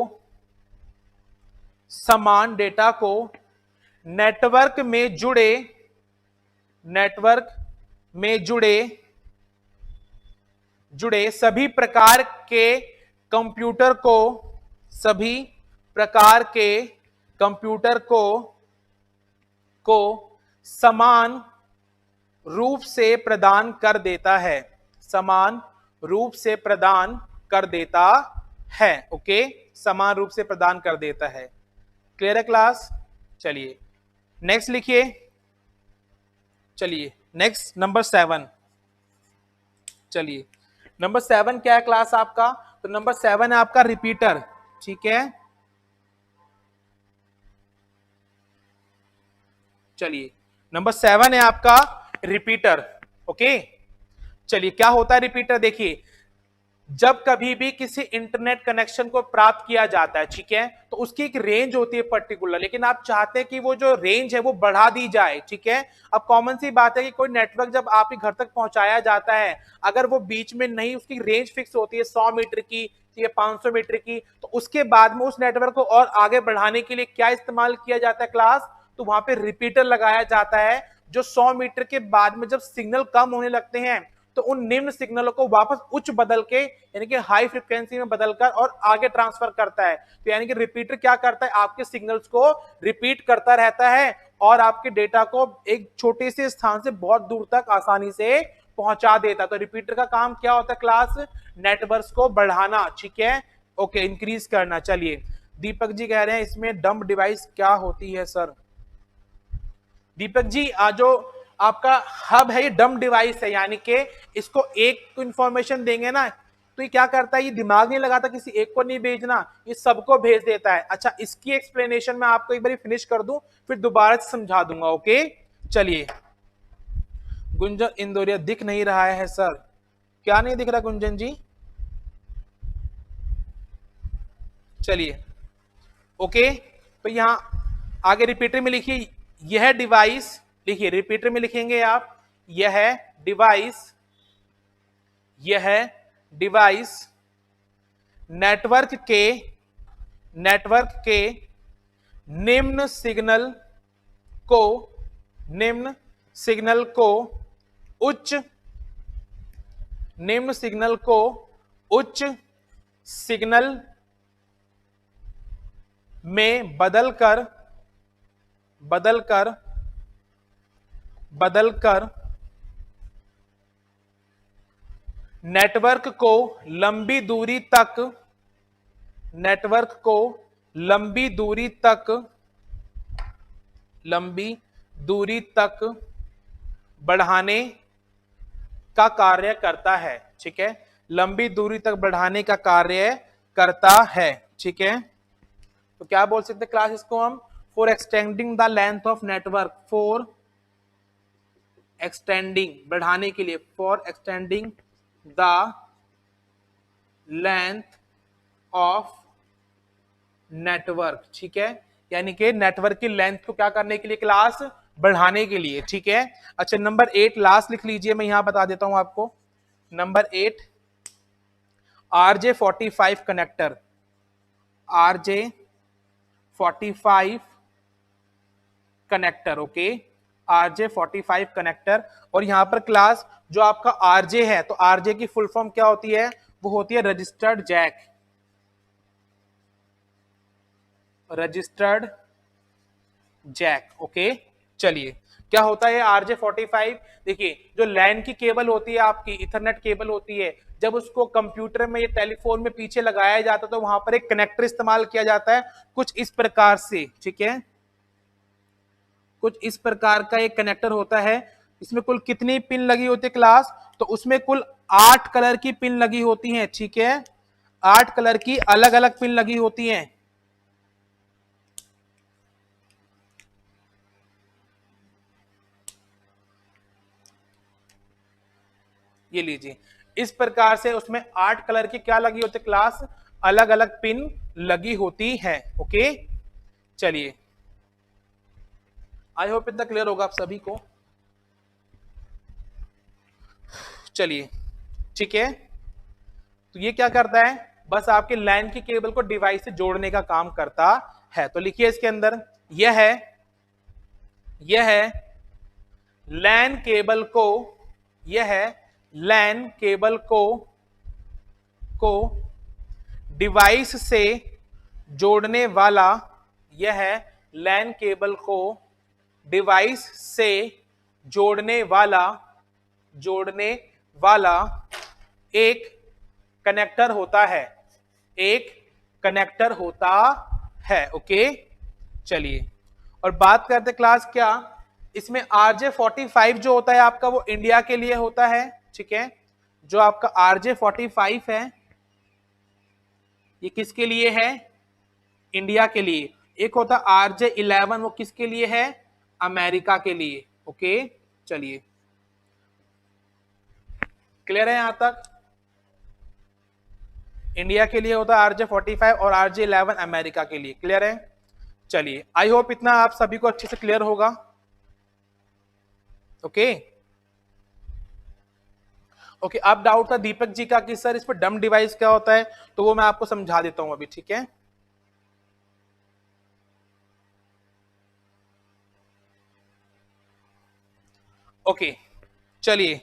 समान डेटा को नेटवर्क में जुड़े, नेटवर्क में जुड़े सभी प्रकार के कंप्यूटर को, सभी प्रकार के कंप्यूटर को समान रूप से प्रदान कर देता है, समान रूप से प्रदान कर देता है, ओके, समान रूप से प्रदान कर देता है। क्लियर है क्लास। चलिए नेक्स्ट लिखिए, चलिए नेक्स्ट नंबर 7, चलिए नंबर 7 क्या है क्लास आपका, तो नंबर 7 है आपका रिपीटर, ठीक है। चलिए नंबर 7 है आपका रिपीटर, ओके। चलिए क्या होता है रिपीटर, देखिए जब कभी भी किसी इंटरनेट कनेक्शन को प्राप्त किया जाता है, ठीक है, तो उसकी एक रेंज होती है पर्टिकुलर, लेकिन आप चाहते हैं कि वो जो रेंज है वो बढ़ा दी जाए, ठीक है। अब कॉमन सी बात है कि कोई नेटवर्क जब आपके घर तक पहुंचाया जाता है, अगर वो बीच में नहीं, उसकी रेंज फिक्स होती है 100 मीटर की, ठीक है, 500 मीटर की, तो उसके बाद में उस नेटवर्क को और आगे बढ़ाने के लिए क्या इस्तेमाल किया जाता है क्लास, तो वहां पे रिपीटर लगाया जाता है, जो 100 मीटर के बाद में जब सिग्नल कम होने लगते हैं तो उन निम्न सिग्नलों को वापस उच्च बदल के यानी कि हाई फ्रीक्वेंसी में बदलकर और आगे ट्रांसफर करता है। तो यानी कि रिपीटर क्या करता है, आपके सिग्नल्स को रिपीट करता रहता है और आपके डेटा को एक छोटे से स्थान से बहुत दूर तक आसानी से पहुंचा देता है। तो रिपीटर का काम क्या होता है क्लास, नेटवर्क को बढ़ाना, ठीक है, ओके, इंक्रीज करना। चलिए दीपक जी कह रहे हैं इसमें डंप डिवाइस क्या होती है सर। दीपक जी जो आपका हब है ये डम डिवाइस है, यानी कि इसको एक इंफॉर्मेशन देंगे ना तो ये क्या करता है, ये दिमाग नहीं लगाता, किसी एक को नहीं भेजना, ये सबको भेज देता है। अच्छा, इसकी एक्सप्लेनेशन मैं आपको एक बार फिनिश कर दूं फिर दोबारा से समझा दूंगा, ओके। चलिए गुंजन इंदौरिया दिख नहीं रहा है सर, क्या नहीं दिख रहा गुंजन जी, चलिए ओके। तो यहां आगे रिपीटर में लिखिए यह डिवाइस, लिखिए रिपीटर में लिखेंगे आप यह डिवाइस नेटवर्क के निम्न सिग्नल को उच्च सिग्नल में बदलकर नेटवर्क को लंबी दूरी तक, नेटवर्क को लंबी दूरी तक, लंबी दूरी तक बढ़ाने का कार्य करता है। ठीक है, लंबी दूरी तक बढ़ाने का कार्य करता है। ठीक है, तो क्या बोल सकते हैं क्लास इसको हम, for extending the length of network, for extending बढ़ाने के लिए, for extending the length of network. ठीक है, यानी कि नेटवर्क की लेंथ को क्या करने के लिए क्लास, बढ़ाने के लिए। ठीक है, अच्छा नंबर 8 लास्ट लिख लीजिए, मैं यहां बता देता हूं आपको। Number 8 RJ45 connector, RJ45 connector. Okay, RJ45 connector. और यहां पर क्लास जो आपका RJ है, तो RJ की फुल फॉर्म क्या होती है, वो होती है registered jack, registered jack. Okay, चलिए क्या होता है RJ45, देखिए जो लैन की केबल होती है आपकी, इथरनेट केबल होती है, जब उसको कंप्यूटर में या टेलीफोन में पीछे लगाया जाता है तो वहां पर एक कनेक्टर इस्तेमाल किया जाता है कुछ इस प्रकार से। ठीक है, कुछ इस प्रकार का एक कनेक्टर होता है। इसमें कुल कितनी पिन लगी होती है क्लास, तो उसमें कुल 8 कलर की पिन लगी होती हैं। ठीक है, 8 कलर की अलग अलग पिन लगी होती हैं। ये लीजिए, इस प्रकार से उसमें 8 कलर की क्या लगी होती है क्लास, अलग अलग पिन लगी होती है। ओके, चलिए आई होप इतना क्लियर होगा आप सभी को। चलिए ठीक है, तो ये क्या करता है, बस आपके लैन की केबल को डिवाइस से जोड़ने का काम करता है। तो लिखिए इसके अंदर, यह है लैन केबल को, यह है लैन केबल को डिवाइस से जोड़ने वाला, यह है लैन केबल को डिवाइस से जोड़ने वाला एक कनेक्टर होता है, एक कनेक्टर होता है। ओके, चलिए और बात करते क्लास क्या, इसमें RJ45 जो होता है आपका वो इंडिया के लिए होता है। ठीक है, जो आपका RJ45 है ये किसके लिए है, इंडिया के लिए। एक होता RJ11, वो किसके लिए है, अमेरिका के लिए। ओके, चलिए क्लियर है यहां तक, इंडिया के लिए होता है RJ45 और RJ11 अमेरिका के लिए। क्लियर है, चलिए आई होप इतना आप सभी को अच्छे से क्लियर होगा। ओके ओके, अब डाउट था दीपक जी का कि सर इस पर डम डिवाइस क्या होता है, तो वो मैं आपको समझा देता हूं अभी। ठीक है, ओके चलिए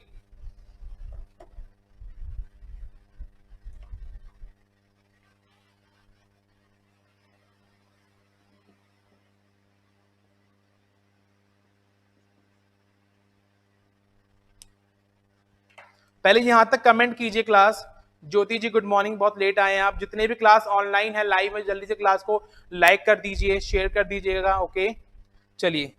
पहले यहां तक कमेंट कीजिए क्लास। ज्योति जी गुड मॉर्निंग, बहुत लेट आए हैं आप। जितने भी क्लास ऑनलाइन है लाइव में, जल्दी से क्लास को लाइक कर दीजिए, शेयर कर दीजिएगा। ओके, चलिए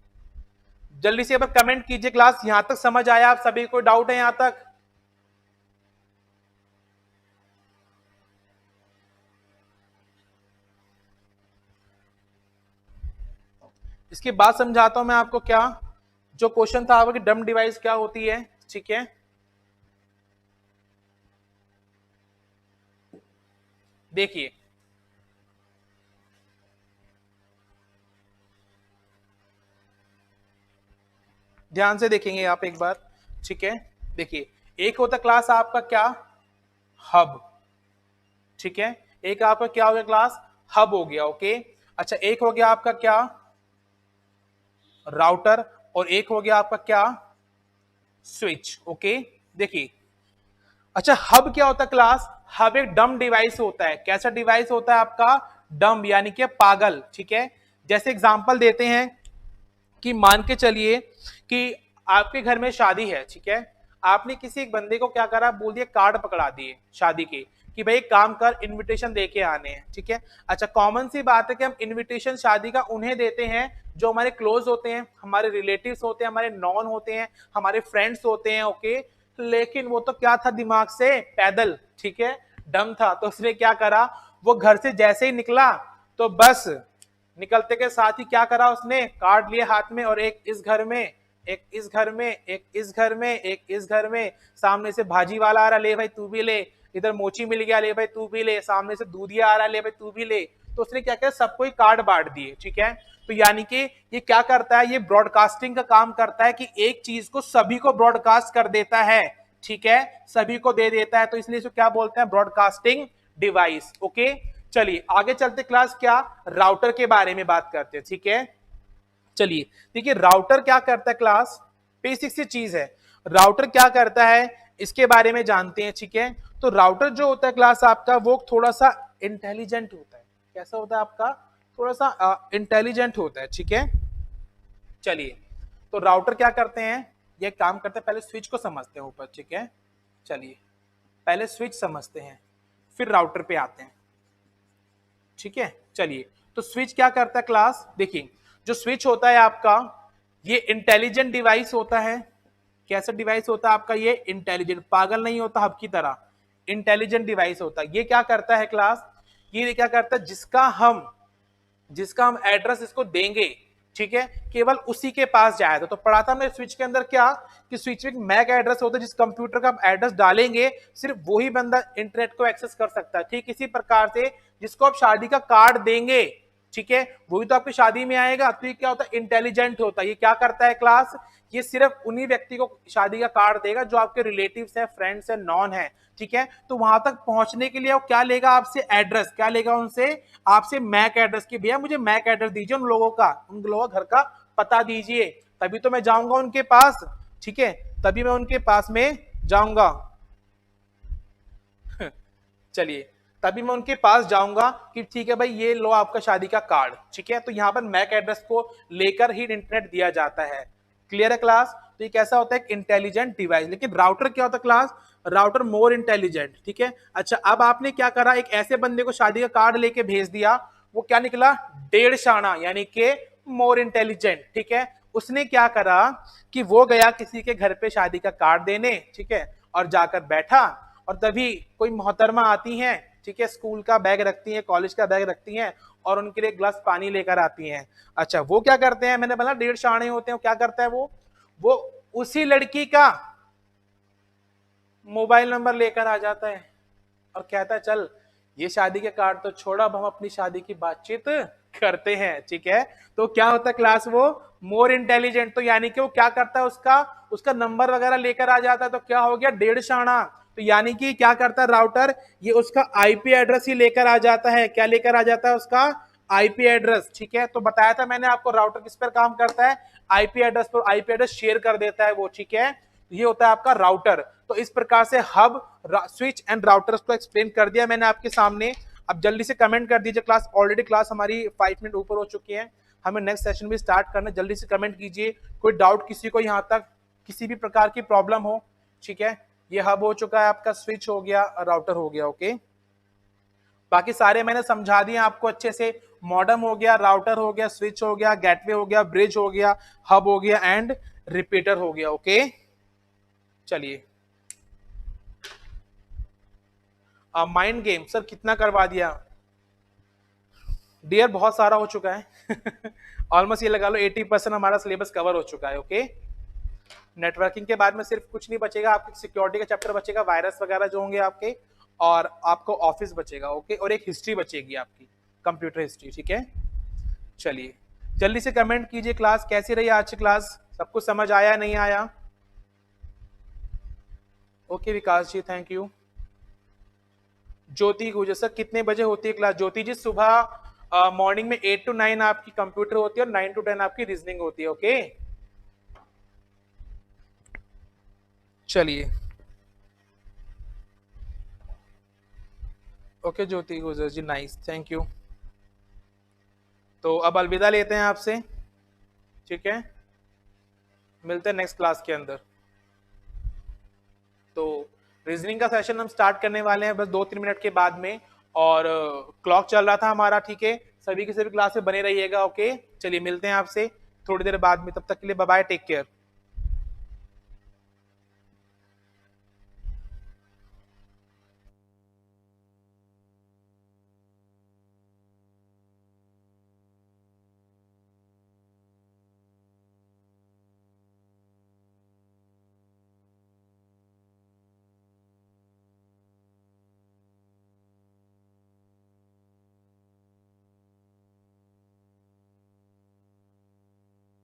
जल्दी से अब कमेंट कीजिए क्लास, यहां तक समझ आया आप सभी को, डाउट है यहां तक। इसके बाद समझाता हूं मैं आपको क्या, जो क्वेश्चन था आपका कि डम डिवाइस क्या होती है। ठीक है, देखिए ध्यान से देखेंगे आप एक बार। ठीक है, देखिए एक होता क्लास आपका क्या, हब। ठीक है, एक आपका क्या हो गया क्लास, हब हो गया। ओके, अच्छा एक हो गया आपका क्या, राउटर, और एक हो गया आपका क्या, स्विच। ओके, देखिए अच्छा हब क्या होता है क्लास, हब एक डम डिवाइस होता है। कैसा डिवाइस होता है आपका, डम यानी कि पागल। ठीक है, जैसे एग्जांपल देते हैं कि मान के चलिए कि आपके घर में शादी है। ठीक है, आपने किसी एक बंदे को क्या करा, बोल दिया कार्ड पकड़ा दिए शादी के कि भाई काम कर, इनविटेशन दे के आने हैं, ठीक है। अच्छा, कॉमन सी बात है कि हम इनविटेशन शादी का उन्हें देते हैं जो हमारे क्लोज होते हैं, हमारे रिलेटिव्स होते हैं, हमारे नॉन होते हैं, हमारे फ्रेंड्स होते हैं, ओके। लेकिन वो तो क्या था, दिमाग से पैदल, ठीक है, डम था। तो उसने क्या करा, वो घर से जैसे ही निकला तो बस निकलते के साथ ही क्या करा, उसने कार्ड लिए हाथ में और एक इस घर में, एक इस घर में, एक इस घर में, एक इस घर में, सामने से भाजी वाला आ रहा, ले भाई तू भी ले, इधर मोची मिल गया, ले भाई तू भी ले, सामने से दूधिया आ रहा, ले भाई तू भी ले। तो उसने क्या किया, सबको ही कार्ड बांट दिए, ठीक है। तो यानी कि ये क्या करता है, ये ब्रॉडकास्टिंग का काम करता है कि एक चीज को सभी को ब्रॉडकास्ट कर देता है, ठीक है, सभी को दे देता है। तो इसलिए इसको क्या बोलते हैं, ब्रॉडकास्टिंग डिवाइस, ओके। चलिए आगे चलते, क्लास क्या, राउटर के बारे में बात करते हैं, ठीक है। चलिए देखिए राउटर क्या करता है क्लास, बेसिक सी चीज है। राउटर क्या करता है इसके बारे में जानते हैं, ठीक है। तो राउटर जो होता है क्लास आपका, वो थोड़ा सा इंटेलिजेंट होता है। कैसा होता है आपका, थोड़ा सा इंटेलिजेंट होता है, ठीक है। चलिए, तो राउटर क्या करते हैं, ये काम करते हैं, पहले स्विच को समझते हैं ऊपर, ठीक है। चलिए पहले स्विच समझते हैं, फिर राउटर पे आते हैं, ठीक है। चलिए, तो स्विच क्या करता है क्लास, देखिए जो स्विच होता है आपका, ये इंटेलिजेंट डिवाइस होता है। कैसा डिवाइस होता है आपका, ये इंटेलिजेंट, पागल नहीं होता हब की तरह, इंटेलिजेंट डिवाइस होता है। ये क्या करता है क्लास, ये क्या करता है, जिसका हम एड्रेस इसको देंगे, ठीक है, केवल उसी के पास जाएगा। तो पढ़ा था हमने स्विच के अंदर क्या, कि स्विच में मैक एड्रेस होता है, जिस कंप्यूटर का आप एड्रेस डालेंगे सिर्फ वही बंदा इंटरनेट को एक्सेस कर सकता है। ठीक इसी प्रकार से जिसको आप शादी का कार्ड देंगे, ठीक है, वही तो आपकी शादी में आएगा। तो ये क्या होता है, इंटेलिजेंट होता है। ये क्या करता है क्लास, ये सिर्फ उन्हीं व्यक्ति को शादी का कार्ड देगा जो आपके रिलेटिव्स हैं, फ्रेंड्स हैं, नॉन है, ठीक है। तो वहां तक पहुंचने के लिए वो क्या लेगा आपसे, एड्रेस, क्या लेगा उनसे, आपसे मैक एड्रेस की, भैया मुझे मैक एड्रेस दीजिए, उन लोगों का, उन लोगों का घर का पता दीजिए, तभी तो मैं जाऊंगा उनके पास, ठीक है, तभी मैं उनके पास में जाऊंगा। चलिए, तभी मैं उनके पास जाऊंगा कि ठीक है भाई ये लो आपका शादी का कार्ड, ठीक है। तो यहाँ पर मैक एड्रेस को लेकर ही इंटरनेट दिया जाता है। क्लियर है क्लास। तो ये कैसा होता है, एक इंटेलिजेंट डिवाइस। लेकिन राउटर क्या होता है क्लास, राउटर मोर इंटेलिजेंट, ठीक है। अच्छा, अब आपने क्या करा, एक ऐसे बंदे को शादी का कार्ड लेके भेज दिया, वो क्या निकला, 1.5 शाना, यानी कि मोर इंटेलिजेंट, ठीक है। उसने क्या करा कि वो गया किसी के घर पे शादी का कार्ड देने, ठीक है, और जाकर बैठा, और तभी कोई मोहतरमा आती हैं, ठीक है, स्कूल का बैग रखती हैं, कॉलेज का बैग रखती हैं, और उनके लिए एक गिलास पानी लेकर आती हैं। अच्छा, वो क्या करते हैं, मैंने बोला 1.5 शाणे होते हैं, क्या करता है वो उसी लड़की का मोबाइल नंबर लेकर आ जाता है और कहता है चल ये शादी के कार्ड तो छोड़ा, अब हम अपनी शादी की बातचीत करते हैं, ठीक है। तो क्या होता है क्लास, वो मोर इंटेलिजेंट। तो यानी कि वो क्या करता है, उसका नंबर वगैरह लेकर आ जाता है। तो क्या हो गया, 1.5 शाना। तो यानी कि क्या करता है राउटर, ये उसका आईपी एड्रेस ही लेकर आ जाता है। क्या लेकर आ जाता है, उसका आईपी एड्रेस, ठीक है। तो बताया था मैंने आपको राउटर किस पर काम करता है, आईपी एड्रेस पर, आईपी एड्रेस शेयर कर देता है वो, ठीक है। ये होता है आपका राउटर। तो इस प्रकार से हब, स्विच एंड राउटर्स को एक्सप्लेन कर दिया मैंने आपके सामने। अब जल्दी से कमेंट कर दीजिए, क्लास ऑलरेडी क्लास हमारी 5 मिनट ऊपर हो चुकी है, हमें नेक्स्ट सेशन भी स्टार्ट करना। जल्दी से कमेंट कीजिए, कोई डाउट किसी को यहाँ तक किसी भी प्रकार की प्रॉब्लम हो, ठीक है। ये हब हो चुका है आपका, स्विच हो गया, राउटर हो गया, ओके। बाकी सारे मैंने समझा दिए आपको अच्छे से। मॉडम हो गया, राउटर हो गया, स्विच हो गया, गेटवे हो गया, ब्रिज हो गया, हब हो गया एंड रिपीटर हो गया, ओके। चलिए, माइंड गेम सर कितना करवा दिया डियर, बहुत सारा हो चुका है। ऑलमोस्ट ये लगा लो 80% हमारा सिलेबस कवर हो चुका है, ओके। नेटवर्किंग के बाद में सिर्फ कुछ नहीं बचेगा, आपकी सिक्योरिटी का चैप्टर बचेगा, वायरस वगैरह जो होंगे आपके, और आपको ऑफिस बचेगा, ओके, और एक हिस्ट्री बचेगी आपकी, कंप्यूटर हिस्ट्री, ठीक है। चलिए, जल्दी से कमेंट कीजिए, क्लास कैसी रही आज की क्लास, सब कुछ समझ आया नहीं आया। Okay Vikas ji, thank you. Jyoti Gujar sir कितने बजे होती है क्लास, ज्योति जी सुबह मॉर्निंग में 8 to 9 आपकी कंप्यूटर होती है और 9 to 10 आपकी रीजनिंग होती है, ओके। चलिए, ओके ज्योति गुजर जी, नाइस, थैंक यू। तो अब अलविदा लेते हैं आपसे, ठीक है, मिलते हैं नेक्स्ट क्लास के अंदर। तो रीजनिंग का सेशन हम स्टार्ट करने वाले हैं बस 2-3 मिनट के बाद में, और क्लॉक चल रहा था हमारा, ठीक है। सभी के सभी क्लास में बने रहिएगा, ओके। चलिए मिलते हैं आपसे थोड़ी देर बाद में, तब तक के लिए बाय बाय, टेक केयर।